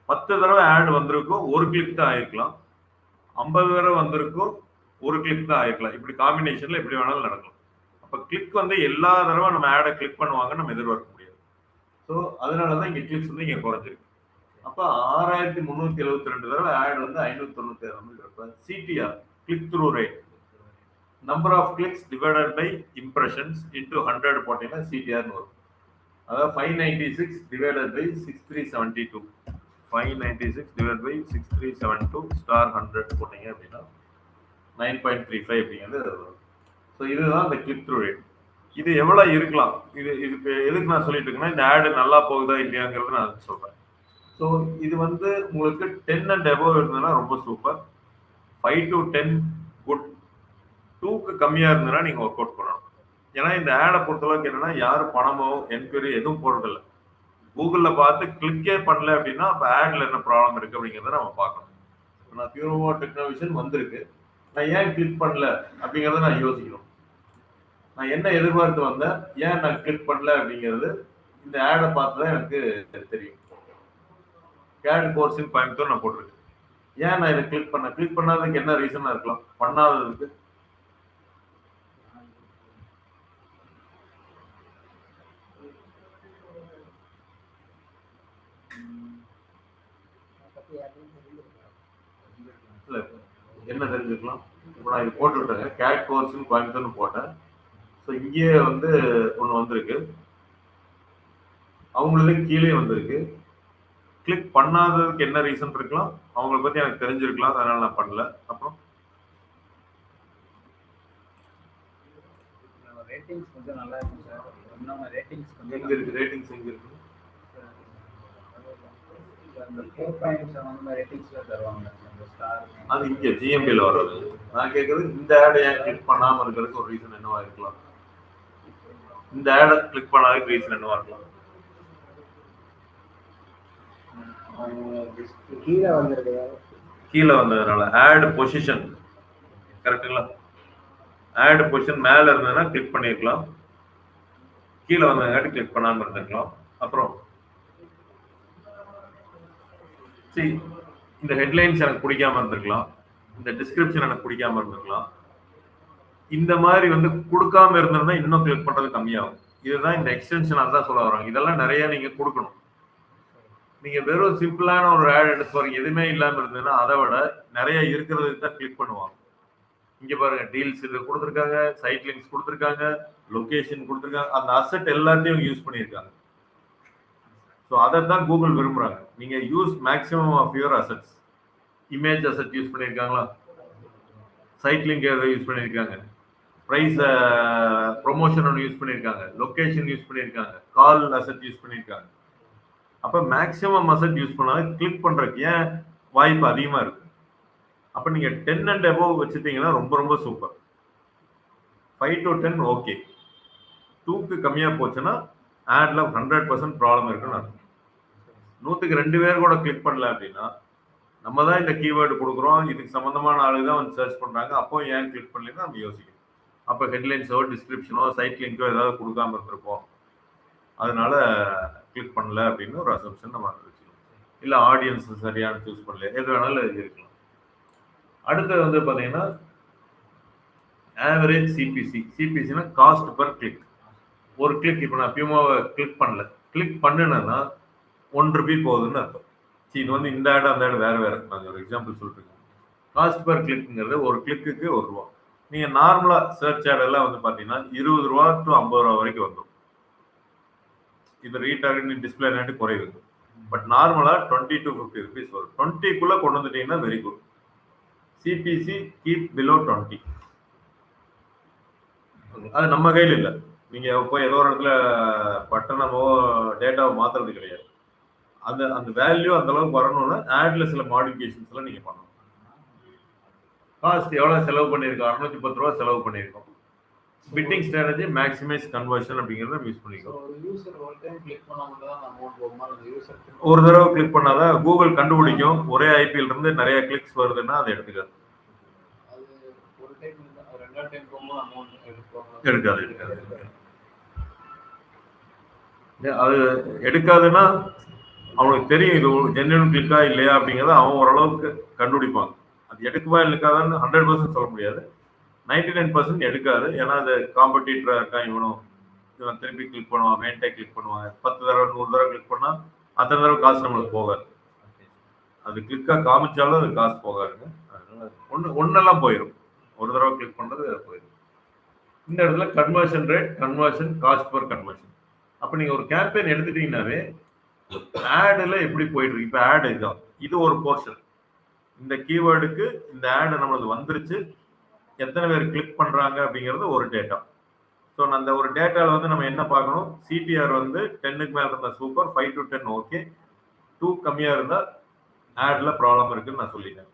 10 தடவை ஆட் வந்திருக்கும், ஒரு கிளிக் தான் ஆயிருக்கலாம். 50 தடவை வந்திருக்கும், ஒரு கிளிக் தான் ஆயிருக்கலாம். இப்படி காம்பினேஷன்ல எப்படி வேணாலும் நடக்கலாம். அப்போ கிளிக் வந்து எல்லா தடவை நம்ம ஆடை கிளிக் பண்ணுவாங்க நம்ம எதிர்பார்க்க முடியாது. ஸோ அதனாலதான் இங்க கிளிக்ஸ் வந்து இங்க குறைஞ்சிருக்கு. அப்போ 6372 தடவை ஆட் வந்து 596 வந்துருக்கிறப்ப CTR click through rate, number of clicks divided by impressions into 100 போட்டீங்கன்னா சிடிஆர்னு வரும். அதாவது 596 divided by 6372, 596 divide by 6372 star 100 போட்டீங்க அப்படின்னா 9.35 அப்படிங்கிறது வரும். ஸோ இதுதான் இந்த கிளிக் த்ரூ ரேட். இது எவ்வளோ இருக்கலாம், இதுக்கு எதுக்கு நான் சொல்லிட்டு இருக்கேன்னா, இந்த ஆடு நல்லா போகுதா இல்லையாங்கிறது நான் சொல்றேன். ஸோ இது வந்து உங்களுக்கு 10 and above இருந்ததுன்னா ரொம்ப சூப்பர். 5 to 10 good. 2க்கு கம்மியா இருந்ததுன்னா நீங்க ஒர்க் அவுட் பண்ணணும். ஏன்னா இந்த ஆடை பொறுத்தளவுக்கு என்னன்னா, யாரும் பணமோ என்கொயரி எதுவும் போடுறதில்ல. கூகுள்ல பார்த்து கிளிக்கே பண்ணல அப்படின்னா அப்ப ஆட்ல என்ன ப்ராப்ளம் இருக்கு அப்படிங்கிறத நம்ம பார்க்கணும். நான் பியூரோ டெக்னாவிஷன் வந்திருக்கு, நான் ஏன் கிளிக் பண்ணல அப்படிங்கிறத நான் யோசிக்கணும். நான் என்ன எதிர்பார்த்து வந்தேன், ஏன் நான் கிளிக் பண்ணல அப்படிங்கிறது இந்த ஆடை பார்த்து தான் எனக்கு தெரியும். கேட் கோர்ஸின் கோயம்புத்தூர் நான் போட்டிருக்கேன். ஏன் நான் இதை கிளிக் பண்ணாததுக்கு என்ன ரீசனா இருக்கலாம், பண்ணாததுக்கு இல்ல என்ன தெரிஞ்சுக்கலாம். இப்போ நான் இது போட்டு விட்டேங்க, கேட் கோர்ஸின் கோயம்புத்தூர்னு போட்டேன். ஸோ இங்கேயே வந்து ஒன்று வந்திருக்கு, அவங்களது கீழே வந்திருக்கு. கிளிக் பண்ணாததுக்கு என்ன ரீசன் இருக்கலாம், அவங்களை பத்தி எனக்கு தெரிஞ்சிருக்கலாம், அதனால நான் பண்ணல. அப்புறம் ரேட்டிங்ஸ் கொஞ்சம் நல்லா இருக்கும் சார். இன்னும் ரேட்டிங்ஸ் கொஞ்சம் எங்க இருக்கு, ரேட்டிங்ஸ் எங்க இருக்கு? அந்த 4.7 ரேட்டிங்ஸ்ல தருவாங்க அந்த ஸ்டார். அது இங்க ஜிஎம்பில வர்றது. நான் கேட்கறது இந்த ஆடை ஏன் கிளிக் பண்ணாம இருக்கிறதுக்கு ஒரு ரீசன் என்னவா இருக்கலாம், இந்த ஆடை கிளிக் பண்ணாததுக்கு ரீசன் என்னவா இருக்கலாம்? கீழே வந்ததுனால ஆட் பொசிஷன் கரெக்டுங்களா? ஆட் பொசிஷன் மேல இருந்ததுன்னா கிளிக் பண்ணிருக்கலாம், கீழே வந்ததுனால கிளிக் பண்ணாம இருந்திருக்கலாம். அப்புறம் சரி, இந்த ஹெட்லைன்ஸ் எனக்கு பிடிக்காம இருந்திருக்கலாம், இந்த டிஸ்கிரிப்ஷன் எனக்கு பிடிக்காம இருந்திருக்கலாம். இந்த மாதிரி வந்து கொடுக்காம இருந்ததுன்னா இன்னும் கிளிக் பண்றது கம்மியாகும். இதுதான் இந்த எக்ஸ்டென்ஷன், அதான் சொல்ல வராங்க. இதெல்லாம் நிறைய நீங்க கொடுக்கணும். நீங்க வெறும் சிம்பிளான ஒரு ஆட் எடுத்து போறீங்க, எதுவுமே இல்லாம இருந்ததுன்னா அதை விட நிறைய இருக்கிறதுக்கு தான் கிளிக் பண்ணுவாங்க. இங்க பாருங்க, டீல்ஸ் இது கொடுத்துருக்காங்க, சைட் லிங்க்ஸ் கொடுத்துருக்காங்க, லொகேஷன் கொடுத்துருக்காங்க, அந்த அசெட் எல்லாத்தையும் யூஸ் பண்ணியிருக்காங்க. ஸோ அதை தான் கூகுள் விரும்புறாங்க. நீங்க use maximum of your assets. Image asset use பண்ணியிருக்காங்களா, சைட் லிங்க் யூஸ் பண்ணியிருக்காங்க, ப்ரைஸ் ப்ரொமோஷன் ஒன்று யூஸ் பண்ணியிருக்காங்க, லொகேஷன் யூஸ் பண்ணியிருக்காங்க, கால் அசெட் யூஸ் பண்ணியிருக்காங்க. அப்போ மேக்ஸிமம் அசெட் யூஸ் பண்ணாலும் கிளிக் பண்றதுக்கு ஏன் வாய்ப்பு அதிகமாக இருக்கு. அப்போ நீங்க 10 and above வச்சுட்டீங்கன்னா ரொம்ப ரொம்ப சூப்பர். 5 to 10 okay. 2க்கு கம்மியா போச்சுன்னா ஆட்ல 100% ப்ராப்ளம் இருக்குன்னு அர்த்தம். 100க்கு 2 பேர் கூட கிளிக் பண்ணல அப்படின்னா நம்ம தான் இந்த கீவேர்டு கொடுக்குறோம், இதுக்கு சம்பந்தமான ஆளு தான் வந்து சர்ச் பண்றாங்க, அப்போ ஏன் கிளிக் பண்ணலன்னு நம்ம யோசிக்கணும். அப்போ ஹெட்லைன்ஸோ டிஸ்கிரிப்ஷனோ சைட் லிங்கோ ஏதாவது கொடுக்காம இருந்திருப்போம், அதனால கிளிக் பண்ணல அப்படின்னு ஒரு அசம்ஷன் நம்ம வச்சுக்கணும். இல்லை ஆடியன்ஸ் சரியான சூஸ் பண்ணல, எது வேணாலும் இருக்கலாம். அடுத்தது வந்து பார்த்தீங்கன்னா ஆவரேஜ் சிபிசி. சிபிசினா காஸ்ட் பர் கிளிக். ஒரு கிளிக், இப்போ நான் பியூமாவை கிளிக் பண்ணல, கிளிக் பண்ணுனேன்னா 1 ரூபி போகுதுன்னு அர்த்தம். சரி, இது வந்து இந்த ஆடு அந்த ஆடு வேற வேற. நான் ஒரு எக்ஸாம்பிள் சொல்லிருக்கேன். காஸ்ட் பர் கிளிக்ங்கிறது ஒரு கிளிக்கு 1 ரூபா. நீங்க நார்மலா சர்ச் ஆட் எல்லாம் வந்து பாத்தீங்கன்னா 20 ரூபா டு 50 ரூபா வரைக்கும் வந்துடும். இது ரீடார்கெட்டிங் டிஸ்பிளே ரேட் குறையுது. பட் நார்மலா 20 to 50 rupees வரும். 20க்குள்ள கொண்டு வந்துட்டீங்கன்னா very good. CPC keep below 20. அது நம்ம கையில் இல்லை. நீங்க போய் ஏதோ ஒரு இடத்துல பட்டனமோ டேட்டாவோ மாத்துறது கிடையாது. அந்த வேல்யூ அந்த அளவுக்கு வரணும்னா ஆட்ல சில மாடிஃபிகேஷன்ஸ் எல்லாம் நீங்க பண்ணணும். காஸ்ட் எவ்வளவு செலவு பண்ணியிருக்கோம், 610 ரூபா செலவு பண்ணியிருக்கோம். பிட்டிங் ஸ்ட்ராட்டஜி மேக்ஸிமைஸ் கன்வர்ஷன் அப்படிங்கறத யூஸ் பண்ணிக்கோம். ஒரு தடவை கிளிக் பண்ணாதான் கூகுள் கண்டுபிடிக்கும். ஒரே ஐபிஎல் இருந்து நிறைய கிளிக்ஸ் வருதுன்னா அதை எடுத்துக்காது. எடுக்காது. அது எடுக்காதுன்னா அவனுக்கு தெரியும் இது ஜென்யூன் கிளிக்கா இல்லையா அப்படிங்கிறத அவன் ஓரளவுக்கு கண்டுபிடிப்பாங்க. அது எடுக்குவா எடுக்காதான்னு 100% சொல்ல முடியாது. 99% எடுக்காது. ஏன்னா அது காம்படிட்டரா இருக்கா, இவன் திருப்பி கிளிக் பண்ணுவான், மெயின்டே கிளிக் பண்ணுவாங்க. 10 தடவை 100 தடவை கிளிக் பண்ணா அத்தனை தடவை காசு நம்மளுக்கு போகாது. அது கிளிக்கா காமிச்சாலும் அது காசு போகாதுங்க. அதனால ஒன்னெல்லாம் போயிடும். ஒரு தடவை கிளிக் பண்றது போயிடும். இந்த இடத்துல conversion rate, conversion, cost per conversion. அப்ப நீங்க ஒரு கேம்பெயின் எடுத்துட்டீங்கன்னாவே ஆடுல எப்படி போயிட்டு இருக்கு. இப்ப ஆடு இதுதான், இது ஒரு போர்ஷன். இந்த கீவேர்டுக்கு இந்த ஆடு நம்மளுக்கு வந்துருச்சு, எத்தனை பேர் கிளிக் பண்றாங்க அப்படிங்கிறது ஒரு டேட்டா. ஸோ அந்த ஒரு டேட்டாவில் வந்து நம்ம என்ன பார்க்கணும், சிடிஆர் வந்து 10க்கு மேலே இருந்தால் சூப்பர், 5 to 10 ஓகே, 2 கம்மியாக இருந்தால் ஆட்ல ப்ராப்ளம் இருக்குன்னு நான் சொல்லிட்டேன்.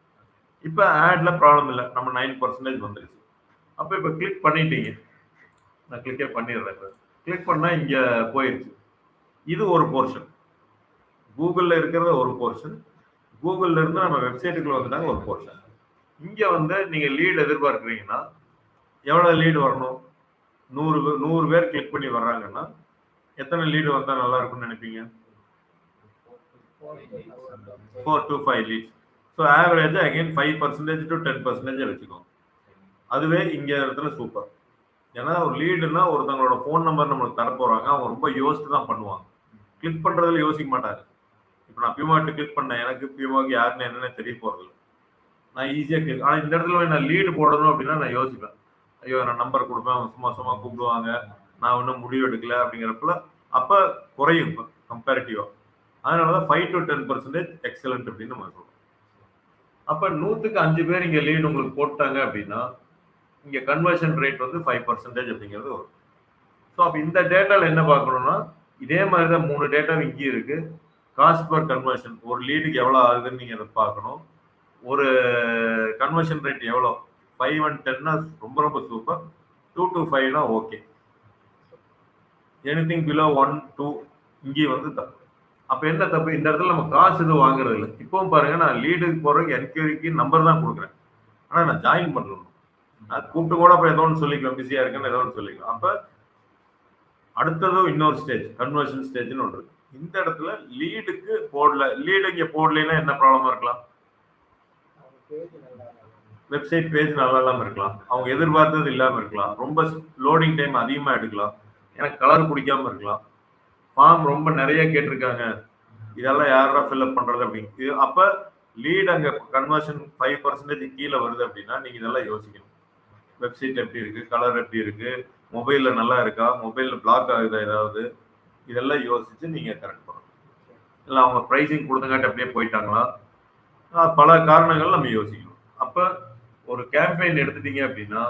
இப்போ ஆட்ல ப்ராப்ளம் இல்லை, நம்ம 9% வந்துருச்சு. அப்போ இப்போ கிளிக் பண்ணிட்டீங்க, நான் கிளிக்கே பண்ணிடுறேன். இப்போ கிளிக் பண்ணால் இங்கே போயிடுச்சு. இது ஒரு போர்ஷன், கூகுளில் இருக்கிறத ஒரு போர்ஷன், கூகுளில் இருந்து நம்ம வெப்சைட்டுக்குள்ள வந்துட்டாங்க ஒரு போர்ஷன். இங்கே வந்து நீங்கள் லீடு எதிர்பார்க்குறீங்கன்னா எவ்வளோ லீடு வரணும், 100 பேர் கிளிக் பண்ணி வர்றாங்கன்னா எத்தனை லீடு வந்தால் நல்லா இருக்கும்னு நினைப்பீங்க? 4 to 5 leads. So average again 5% to 10% வச்சுக்கோங்க. அதுவே இங்கே இடத்துல சூப்பர். ஏன்னா ஒரு லீடுனா ஒருத்தவங்களோட ஃபோன் நம்பர் நம்மளுக்கு தர போகிறாங்க, அவங்க ரொம்ப யோசித்து தான் பண்ணுவாங்க, கிளிக் பண்ணுறதுல யோசிக்க மாட்டாங்க. இப்போ நான் பியூமாட்டு கிளிக் பண்ணேன், எனக்கு பியூமாவுக்கு யாருன்னு என்னென்ன தெரிய போகிறது, நான் ஈஸியாக கிளிக். ஆனால் இந்த இடத்துல நான் லீடு போடணும் அப்படின்னா நான் யோசிப்பேன், ஐயோ நான் நம்பர் கொடுப்பேன், அவங்க சும்மா கூப்பிடுவாங்க, நான் இன்னும் முடிவு எடுக்கல அப்படிங்கிறப்பல அப்போ குறையும் கம்பேரிட்டிவாக. அதனால தான் 5 to 10% எக்ஸலண்ட் அப்படின்னு நம்ம சொல்றோம். அப்போ 100க்கு 5 பேர் இங்கே லீடு உங்களுக்கு போட்டாங்க அப்படின்னா இங்கே கன்வர்ஷன் ரேட் வந்து 5% அப்படிங்கிறது வரும். ஸோ அப்போ இந்த டேட்டாவில் என்ன பார்க்கணும்னா இதே மாதிரி தான் 3 டேட்டா இங்கே இருக்கு. காஸ்ட் பர் கன்வர்ஷன், ஒரு லீடுக்கு எவ்வளோ ஆகுதுன்னு நீங்கள் அதை பார்க்கணும். ஒரு கன்வர்ஷன் ரேட் எவ்வளோ, 5 and 10னா ரொம்ப ரொம்ப சூப்பர், 2 to 5னா ஓகே, எனிதிங் பிலோ 1 2 இங்கே வந்து தப்பு. அப்போ என்ன தப்பு, இந்த இடத்துல நம்ம காசு இது வாங்குறது இல்லை. இப்பவும் பாருங்க, நான் லீடுக்கு போகிறதுக்கு என்கொயரிக்கு நம்பர் தான் கொடுக்குறேன், ஆனால் நான் ஜாயின் பண்ணணும், நான் கூப்பிட்டு கூட இப்போ ஏதோ ஒன்று சொல்லிக்கலாம், பிஸியாக இருக்குன்னு ஏதோ ஒன்று சொல்லிக்கலாம். அப்போ அடுத்ததும் இன்னொரு ஸ்டேஜ், கன்வர்ஷன் ஸ்டேஜ்னு ஒன்று இருக்கு. இந்த இடத்துல லீடுக்கு போடல, லீடு இங்கே போடலைன்னா என்ன ப்ராப்ளமாக இருக்கலாம், வெப்சைட் பேஜ் நல்லா இல்லாமல் இருக்கலாம், அவங்க எதிர்பார்த்தது இல்லாமல் இருக்கலாம், ரொம்ப லோடிங் டைம் அதிகமாக எடுக்கலாம், எனக்கு கலர் பிடிக்காம இருக்கலாம், ஃபார்ம் ரொம்ப நிறைய கேட்டிருக்காங்க, இதெல்லாம் யாரா ஃபில்அப் பண்ணுறது அப்படிங்கிறது. அப்போ லீட் அங்கே கன்வர்ஷன் 5% கீழே வருது அப்படின்னா நீங்கள் இதெல்லாம் யோசிக்கணும். வெப்சைட் எப்படி இருக்குது, கலர் எப்படி இருக்குது, மொபைலில் நல்லா இருக்கா, மொபைலில் பிளாக் ஆகுதா ஏதாவது, இதெல்லாம் யோசித்து நீங்கள் கரெக்ட் பண்ணணும். இல்லை அவங்க ப்ரைஸிங் கொடுத்தங்காட்டி அப்படியே போயிட்டாங்களா, பல காரணங்கள் நம்ம யோசிக்கணும். அப்போ ஒரு கேம்பெயின் எடுத்துட்டீங்க அப்படின்னா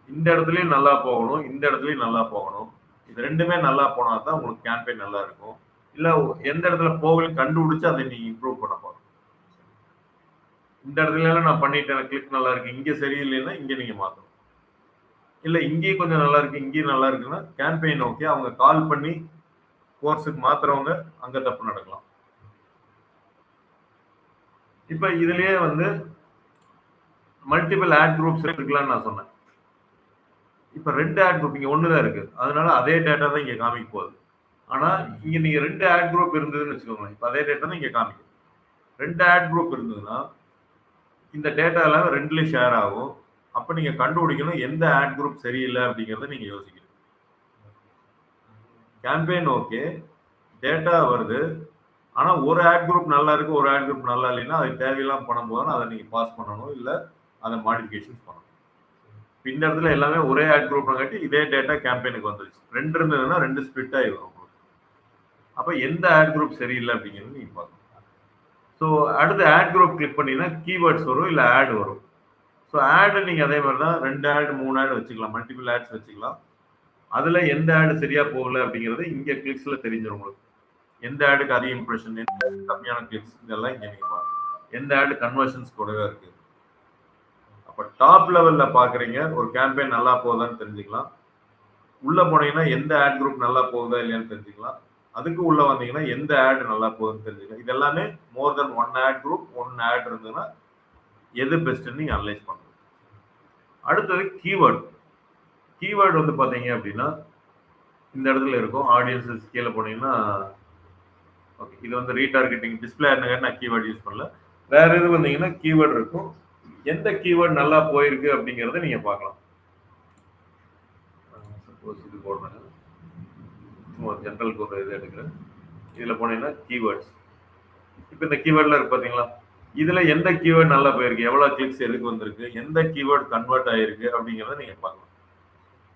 இந்த இடத்துலையும் நல்லா போகணும், இந்த இடத்துலையும் நல்லா போகணும், இது ரெண்டுமே நல்லா போனால் தான் உங்களுக்கு கேம்பெயின் நல்லா இருக்கும். இல்லை எந்த இடத்துல போகலையும் கண்டுபிடிச்சு அதை நீங்கள் இம்ப்ரூவ் பண்ண போகணும். இந்த இடத்துல நான் பண்ணிட்டேன், கிளிக் நல்லா இருக்கு, இங்கே சரியில்லைன்னா இங்கே நீங்கள் மாற்றணும். இல்லை இங்கேயும் கொஞ்சம் நல்லா இருக்கு, இங்கேயும் நல்லா இருக்குன்னா கேம்பெயின் ஓகே, அவங்க கால் பண்ணி கோர்ஸுக்கு மாத்துறவங்க அங்கே தப்பு நடக்கலாம். இப்போ இதுலயே வந்து மல்டிபிள் ஆட் குரூப்ஸ் இருக்கலாம்னு நான் சொன்னேன். இப்போ 2 ஆட் குரூப் இங்கே ஒன்று தான் இருக்கு, அதனால அதே டேட்டா தான் இங்கே காமிக்க போகுது. ஆனால் இங்கே நீங்கள் 2 ஆட் குரூப் இருந்ததுன்னு வச்சுக்கோங்களேன், இப்போ அதே டேட்டா தான் இங்கே காமிக்கும். 2 ஆட் குரூப் இருந்ததுன்னா இந்த டேட்டா எல்லாம் 2லயும் ஷேர் ஆகும். அப்போ நீங்கள் கண்டுபிடிக்கணும் எந்த ஆட் குரூப் சரியில்லை அப்படிங்கிறத நீங்கள் யோசிக்கணும். கேம்பெயின் ஓகே, டேட்டா வருது, ஆனால் ஒரு ஆட் குரூப் நல்லா இருக்கு, ஒரு ஆட் குரூப் நல்லா இல்லைன்னா அது தேவையில்லாமல் பண்ணும்போது அதை நீங்கள் பாஸ் பண்ணணும், இல்லை அதை மாடிஃபிகேஷன்ஸ் பண்ணணும். இந்த இடத்துல எல்லாமே ஒரே ஆட் குரூப் காட்டி இதே டேட்டா கேம்பெயினுக்கு வந்துருச்சு. 2 இருந்ததுன்னா 2 ஸ்பிளிட் ஆகி வரும் உங்களுக்கு. அப்போ எந்த ஆட் குரூப் சரியில்லை அப்படிங்கிறது நீங்கள் பார்க்கணும். ஸோ அடுத்து ஆட் குரூப் கிளிக் பண்ணிங்கன்னா கீவேர்ட்ஸ் வரும், இல்லை ஆட் வரும். ஸோ ஆடு நீங்கள் அதே மாதிரி தான் 2 ஆட் 3 ஆட் வச்சுக்கலாம், மல்டிபிள் ஆட்ஸ் வச்சுக்கலாம். அதில் எந்த ஆடு சரியாக போகல அப்படிங்கிறது இங்கே கிளிக்ஸில் தெரிஞ்சிடும் உங்களுக்கு. எந்த ஆடுக்கு அதிக இம்ப்ரெஷன், கம்மியான கிளிக்ஸ், இதெல்லாம் இங்கே நீங்கள் பாருங்கள். எந்த ஆடு கன்வர்ஷன்ஸ் கூடவே இருக்குது. அப்போ டாப் லெவலில் பார்க்குறீங்க, ஒரு கேம்பெயின் நல்லா போகுதான்னு தெரிஞ்சுக்கலாம். உள்ளே போனீங்கன்னா எந்த ஆட் குரூப் நல்லா போகுதா இல்லையான்னு தெரிஞ்சுக்கலாம். அதுக்கு உள்ளே வந்தீங்கன்னா எந்த ஆட் நல்லா போகுதுன்னு தெரிஞ்சுக்கலாம். இது எல்லாமே மோர் தென் 1 ஆட் குரூப் 1 ஆட் இருந்ததுன்னா எது பெஸ்ட்டுன்னு நீங்கள் அனலைஸ் பண்ணணும். அடுத்தது கீவேர்டு. கீவேர்டு வந்து பார்த்தீங்க அப்படின்னா இந்த இடத்துல இருக்கும், ஆடியன்ஸஸ் கீழே போனீங்கன்னா ஓகே, இது வந்து ரீடார்கெட்டிங் டிஸ்பிளே நான் கீவேர்டு யூஸ் பண்ணல. வேற எது வந்தீங்கன்னா கீவேர்டு இருக்கும், எந்த கீவேர்டு நல்லா போயிருக்கு அப்படிங்கிறத நீங்கள் பார்க்கலாம். சப்போஸ் இது போடுறேன், ஜென்ரலுக்கு ஒரு இது எடுக்கிறேன், இதில் போனீங்கன்னா கீவேர்ட்ஸ். இப்போ இந்த கீவேர்டில் இருக்கு பார்த்தீங்களா, இதில் எந்த கீவேர்டு நல்லா போயிருக்கு, எவ்வளோ கிளிக்ஸ் எதுக்கு வந்திருக்கு, எந்த கீவேர்டு கன்வெர்ட் ஆகிருக்கு அப்படிங்கிறத நீங்கள் பார்க்கலாம்.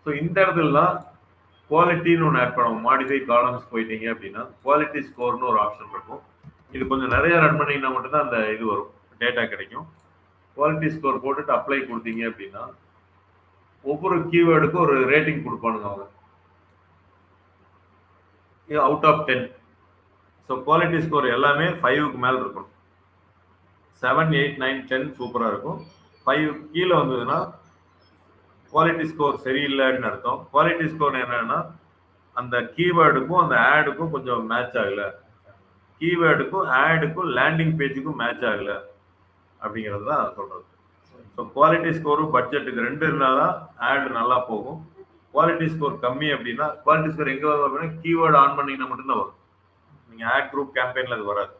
ஸோ இந்த இடத்துலலாம் குவாலிட்டின்னு ஒன்று ஆட் பண்ணுவோம். மாடிஃபை காலம்ஸ் போயிட்டீங்க அப்படின்னா குவாலிட்டி ஸ்கோர்னு ஒரு ஆப்ஷன் இருக்கும். இது கொஞ்சம் நிறைய ரன் பண்ணிங்கன்னா மட்டும்தான் அந்த இது வரும், டேட்டா கிடைக்கும். குவாலிட்டி ஸ்கோர் போட்டுட்டு அப்ளை கொடுத்தீங்க அப்படின்னா ஒவ்வொரு கீவேர்டுக்கும் ஒரு ரேட்டிங் கொடுப்பானுங்க அவங்க, out of 10. So quality score எல்லாமே 5க்கு மேல இருக்கும். 7, 8, 9, 10 சூப்பரா இருக்கும். 5 கீழே வந்ததுன்னா குவாலிட்டி ஸ்கோர் சரியில்லைன்னு அர்த்தம். குவாலிட்டி ஸ்கோர் என்னன்னா அந்த கீவேர்டுக்கும் அந்த ஆடுக்கும் கொஞ்சம் மேட்ச் ஆகல, கீவேர்டுக்கும் ஆடுக்கும் லேண்டிங் பேஜுக்கும் மேட்ச் ஆகல அப்படிங்கிறது தான் சொல்றது. ஸோ குவாலிட்டி ஸ்கோரும் பட்ஜெட்டுக்கு 2 இருந்தால் தான் ஆடு நல்லா போகும். குவாலிட்டி ஸ்கோர் கம்மி அப்படின்னா, குவாலிட்டி ஸ்கோர் எங்கே வரும் அப்படின்னா கீவேர்டு ஆன் பண்ணீங்கன்னா மட்டும்தான் வரும். நீங்கள் ஆட் குரூப் கேம்பெயினில் அது வராது.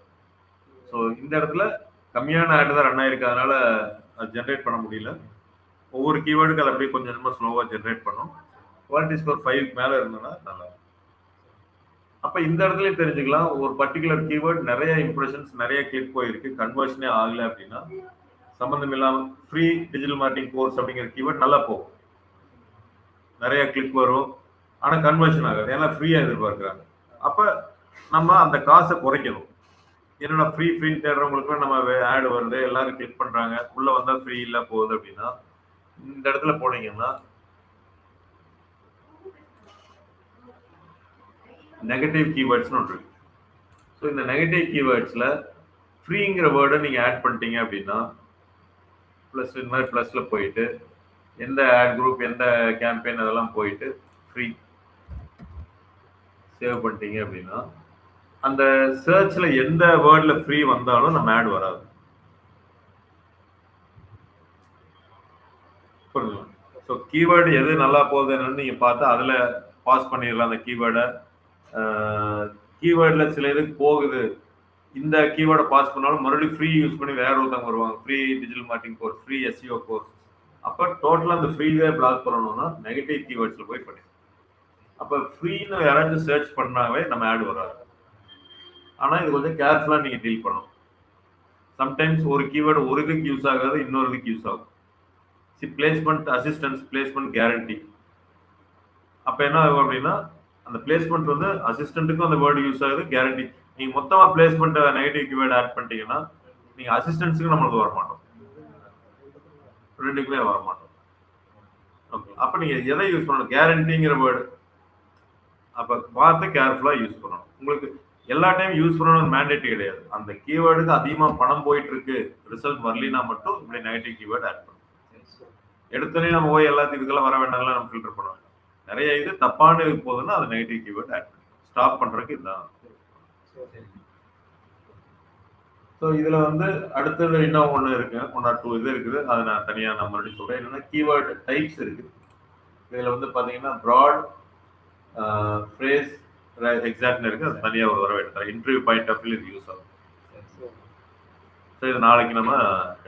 ஸோ இந்த இடத்துல கம்மியான ஆடு தான் ரன் ஆயிருக்கு, அதனால அது ஜென்ரேட் பண்ண முடியல. ஒவ்வொரு கீவேர்டுக்கு அது அப்படியே கொஞ்சம் கொஞ்சமாக ஸ்லோவாக ஜென்ரேட் பண்ணும். குவாலிட்டி ஸ்கோர் 5க்கு மேலே இருந்ததுன்னா நல்லா. அப்போ இந்த இடத்துலயும் தெரிஞ்சுக்கலாம், ஒரு பர்டிகுலர் கீவேர்ட் நிறைய இம்ப்ரெஷன்ஸ், நிறைய கிளிக் போயிருக்கு, கன்வர்ஷனே ஆகலை அப்படின்னா சம்மந்தம் இல்லாமல் ஃப்ரீ டிஜிட்டல் மார்க்கெட்டிங் கோர்ஸ் அப்படிங்கிற கீவேர்ட் நல்லா போகும், நிறைய கிளிக் வரும், ஆனால் கன்வர்ஷன் ஆகாது, ஏன்னா ஃப்ரீயாக எதிர்பார்க்குறாங்க. அப்போ நம்ம அந்த காசை குறைக்கணும். என்னோட ஃப்ரீ தேடுறவங்களுக்கு நம்ம ஆடு வருது, எல்லாரும் கிளிக் பண்ணுறாங்க, உள்ளே வந்தால் ஃப்ரீ இல்லை போகுது அப்படின்னா இந்த இடத்துல போனீங்கன்னா நெகட்டிவ் கீவேர்ட்ஸ்னு ஒன்று இருக்கு. ஸோ இந்த நெகட்டிவ் கீவேர்ட்ஸில் ஃப்ரீங்கிற வேர்டை நீங்கள் ஆட் பண்ணிட்டீங்க அப்படின்னா ப்ளஸ் இந்த மாதிரி ப்ளஸில் போயிட்டு எந்த ஆட் குரூப் எந்த கேம்பெயின் அதெல்லாம் போயிட்டு ஃப்ரீ சேவ் பண்ணிட்டீங்க அப்படின்னா அந்த சர்ச்சில் எந்த வேர்டில் ஃப்ரீ வந்தாலும் நம்ம ஆட் வராது. புரியுதுங்களா? ஸோ கீவேர்டு எது நல்லா போகுதுன்னு நீங்கள் பார்த்தா அதில் பாஸ் பண்ணிடலாம் அந்த கீவேர்டை. கீவேர்டில் சில இதுக்கு போகுது, இந்த கீவேர்டை பாஸ் பண்ணாலும் மறுபடியும் ஃப்ரீ யூஸ் பண்ணி வேற ஒருத்தவங்க வருவாங்க, free digital marketing course, free SEO course. அப்போ டோட்டலாக அந்த ஃப்ரீவே பிளாக் பண்ணணும்னா நெகட்டிவ் கீவேர்ட்ஸில் போய் பண்ணி, அப்போ ஃப்ரீன்னு யாராச்சும் சர்ச் பண்ணாவே நம்ம ஆட் வராது. ஆனால் இது கொஞ்சம் கேர்ஃபுல்லாக நீங்கள் டீல் பண்ணணும். சம்டைம்ஸ் ஒரு கீவேர்டு ஒரு இதுக்கு யூஸ் ஆகாது, இன்னொரு இதுக்கு யூஸ் ஆகும். Placement assistance, placement guarantee. அப்போ என்ன ஆகும் அப்படின்னா அந்த பிளேஸ்மெண்ட் வந்து அசிஸ்டண்ட்டுக்கும் அந்த வேர்டு யூஸ் ஆகுது, கேரண்டி. நீங்கள் மொத்தமாக பிளேஸ்மெண்ட்டை நெகட்டிவ் கீவேர்டு ஆட் பண்ணிட்டீங்கன்னா நீங்கள் அசிஸ்டன்ஸுக்கு நம்மளுக்கு வரமாட்டோம், ரெண்டுக்குமே வரமாட்டோம். ஓகே, அப்போ நீங்கள் எதை யூஸ் பண்ணணும்? கேரண்டிங்கிற வேர்டு அப்போ பார்த்து கேர்ஃபுல்லாக யூஸ் பண்ணணும். உங்களுக்கு எல்லா டைம் யூஸ் பண்ணணும்னு மேண்டேட் கிடையாது. அந்த கீவேர்டுக்கு அதிகமாக பணம் போயிட்டு இருக்கு, ரிசல்ட் வரலினா மட்டும் இப்படி நெகட்டிவ் கீவேர்டு ஆட் பண்ணணும். எடுத்தோடனே நம்ம போய் எல்லாத்துக்கும் இதுக்கெல்லாம் வர வேண்டாம்லாம் நம்ம ஃபில்டர் பண்ணுவாங்க. நிறைய இது தப்பான இது போகுதுன்னா அது நெகட்டிவ் கீவேர்ட் ஆட் பண்ணி ஸ்டாப் பண்றதுக்கு இதுதான். ஸோ இதுல வந்து அடுத்தது இன்னும் ஒன்று இருக்கு, 1 or 2 இது இருக்குது, அதை நான் தனியாக நான் மறுபடியும் சொல்றேன். என்னன்னா கீவேர்டு டைப்ஸ் இருக்கு. இதுல வந்து பாத்தீங்கன்னா ப்ராட், ஃப்ரேஸ், எக்ஸாக்ட்னு இருக்கு. அது தனியாக ஒரு தடவை எடுத்துறேன், இன்டர்வியூ பாயிண்ட் ஆஃப் வியூ இது யூஸ் ஆகும். ஸோ இது நாளைக்கு நம்ம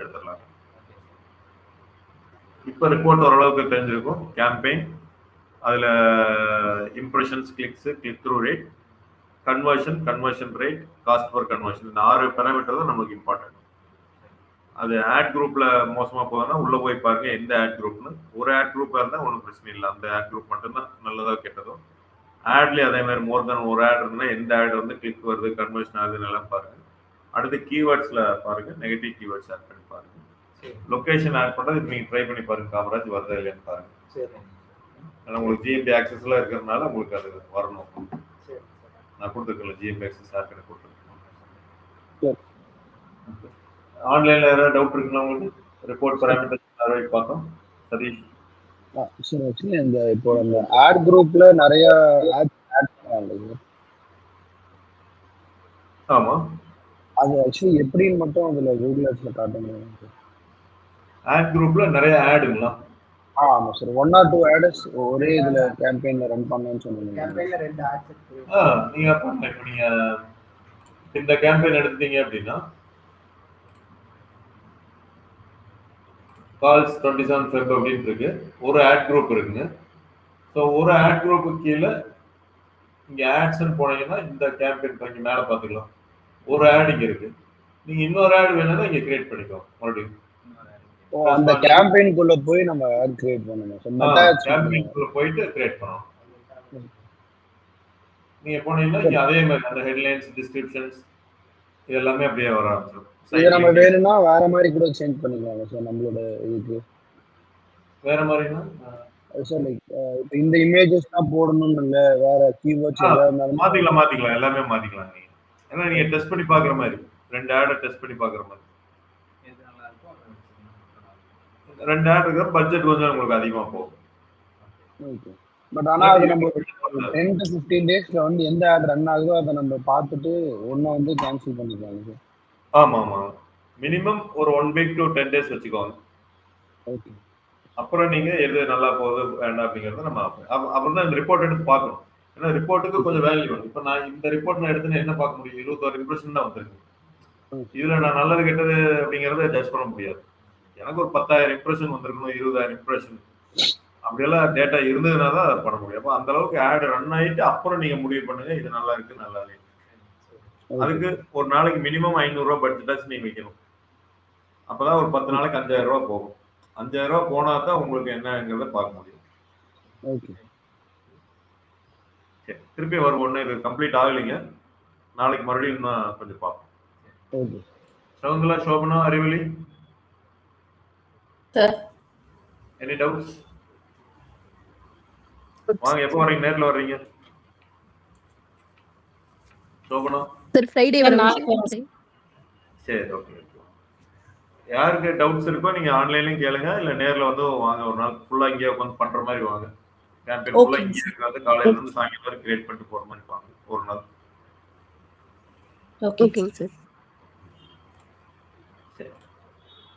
எடுத்துடலாம். இப்போ ரிப்போர்ட் ஓரளவுக்கு தெரிஞ்சிருக்கும். கேம்பெயின், அதில் impressions, clicks, click through rate, conversion rate, cost per conversion, இந்த 6 பேராமீட்டர் தான் நமக்கு இம்பார்ட்டன்ட். அது ஆட் குரூப்பில் மோசமாக போகுதுன்னா உள்ளே போய் பாருங்க எந்த ஆட் குரூப்னு. ஒரு ஆட் குரூப்பாக இருந்தால் ஒன்றும் பிரச்சனை இல்லை, அந்த ஆட் குரூப் மட்டும்தான் நல்லதாக கெட்டதும். ஆட்லேயே அதே மாதிரி மோர் தென் ஒரு ஆட் இருந்ததுன்னா எந்த ஆட் வந்து கிளிக் வருது, கன்வர்ஷன் ஆகுதுன்னு எல்லாம் பாருங்கள். அடுத்து கீவேர்ட்ஸில் பாருங்கள், நெகட்டிவ் கீவேர்ட்ஸ் ஆட் பண்ணி பாருங்கள். லொகேஷன் ஆட் பண்ணுறது இப்போ நீங்கள் ட்ரை பண்ணி பாருங்க, காமராஜ் வருதா இல்லையான்னு பாருங்க. ஏன்னா உங்களுக்கு GMB ஆக்சஸ்லாம் இருக்கிறதுனால உங்களுக்கு அது வரணும். நான் கொடுத்துருக்கேன் GMB ஆக்சஸ் ஆட் பண்ணி கொடுத்துருக்கேன். ஆன்லைனில் ஏதாவது டவுட் இருக்குங்களா உங்களுக்கு? ரிப்போர்ட் பேராமீட்டர் பார்த்தோம். சதீஷ் சரி, ஆக்சுவலி இந்த இப்போ அந்த ஆட் குரூப்ல நிறைய ஆட் பண்ணாங்க. ஆமா, அது ஆக்சுவலி எப்படின்னு மட்டும் அதுல கூகுள் ஆட்ஸ்ல காட்டுங்க. ஆட் குரூப்ல நிறைய ஆடுங்களா? ஆமா சார், 1 or 2 ஆட்ஸ் ஒரே இதுல கேம்பெயின்ல ரன் பண்ணனும்னு சொன்னீங்க. கேம்பெயின்ல 2 ஆட்ஸ் இருக்கு. நீங்க பண்ணலாம். இப்போ நீங்க இந்த கேம்பெயின் எடுத்தீங்க அப்படின்னா கால்ஸ் 27 Feb அப்படின்னு இருக்கு, ஒரு ஆட் குரூப் இருக்குங்க. ஸோ ஒரு ஆட் குரூப்பு கீழே இங்க ஆட்ஸ்ன்னு போனீங்கன்னா இந்த கேம்பெயின் பண்ணி மேலே பார்த்துக்கலாம். ஒரு ஆட் இங்க இருக்கு, நீங்க இன்னொரு ஆட் வேணும்னா இங்க கிரியேட் பண்ணிக்கலாம் மறுபடியும். அந்த கேம்பெயின்குள்ள போய் நம்ம ஆட் கிரியேட் பண்ணனும். சோ மெட்டா ஆட்ஸ் கேம்பெயின்குள்ள போயிட்டு கிரியேட் பண்ணனும். நீங்க போனீங்கன்னா இங்க அதே மாதிரி அந்த ஹெட்லைன்ஸ், டிஸ்கிரிப்ஷன்ஸ் இது எல்லாமே அப்படியே வர ஆரம்பிச்சிடும். இத நம்ம வேணும்னா வேற மாதிரி கூட சேஞ்ச் பண்ணிக்கலாம் சார் நம்மளோட இதுக்கு. வேற மாதிரினா சார் லைக் இப்போ இந்த இமேஜஸ் தான் போடணும்னு இல்லை, வேற கீவேர்ட்ஸ் எதாவது இருந்தாலும் மாத்திக்கலாம் எல்லாமே மாத்திக்கலாம் நீங்க. ஏன்னா நீங்க டெஸ்ட் பண்ணி பாக்குற மாதிரி 2 ஆட் டெஸ்ட் பண்ணி பாக்குற மாதிரி. எது நல்லா இருக்கோ அதை வச்சுக்கலாம். 2 ஆட் இருக்கிற பட்ஜெட் கொஞ்சம் உங்களுக்கு அதிகமா போகும். ஓகே. பட் ஆனா அது நம்ம 10 to 15 டேஸ்ல வந்து எந்த ஆட் ரன் ஆகுதோ அதை நம்ம பார்த்துட்டு ஒண்ணு வந்து கேன்சல் பண்ணிக்கலாம் சார். ஆமா ஆமா, மினிமம் ஒரு 1 week to 10 days வச்சுக்கோங்க. ஓகே. அப்புறம் நீங்க எது நல்லா போகுது வேண்டாம் அப்படிங்கறத நம்ம அப்புறம் தான் இந்த ரிப்போர்ட் எடுத்து பார்க்கணும். ஏன்னா ரிப்போர்ட்டுக்கு கொஞ்சம் வேல்யூ வேணும். இப்போ நான் இந்த ரிப்போர்ட் நான் எடுத்து என்ன பார்க்க முடியும், 21 இம்ப்ரெஷன் தான் வந்திருக்கு. இதுல நான் நல்லது கெட்டது அப்படிங்கறத ஜட்ஜ் பண்ண முடியாது. எனக்கு ஒரு 10,000 இம்ப்ரெஷன் வந்திருக்கணும், 20,000 இம்ப்ரெஷன் அப்படியெல்லாம் டேட்டா இருந்ததுனா தான் அதை பண்ண முடியும். அப்போ அந்த அளவுக்கு ஆட் ரன் ஆயிட்டு அப்புறம் நீங்க முடிவு பண்ணுங்க இது நல்லா இருக்கு நல்லா இருக்கு. அதுக்கு ஒரு நாளைக்கு மினிமம் 500 ரூபாய் பட்ஜெட்டாச்சு நீங்க வைக்கணும். அப்பதான் ஒரு 10 நாளைக்கு 5,000 ரூபாய் போகும். 5,000 ரூபாய் போனா தான் உங்களுக்கு என்னங்கிறத பார்க்க முடியும். ஓகே. சரி, திருப்பி வரும் ஒண்ணு இது கம்ப்ளீட் ஆகலைங்க. நாளைக்கு மறுபடியும் நான் கொஞ்சம் பார்ப்போம். Okay. Shakuntala, Shobana, Arivali, sir any doubts? வாங்க, எப்போ வரீங்க? நேர்ல வர்றீங்க? சோபனா சார் ஃப்ரைடே சார் வர நாளைக்கு வரோம் சார். சரி, ஓகே. யாருக்கு டவுட்ஸ் இருக்கோ நீங்க ஆன்லைன்லயும் கேளுங்க, இல்ல நேர்ல வந்து வாங்க. ஒரு நாள் ஃபுல்லா இங்கே உட்காந்து பண்ற மாதிரி வாங்க. கேம்பெயின் ஃபுல்லா ஓகேங்க இங்கே சார். இருக்காது, காலையில இருந்து சாயங்காலம் வரை கிரியேட் பண்ணிட்டு போற மாதிரி வாங்க ஒரு நாள். ஓகே ஓகேங்க சார்.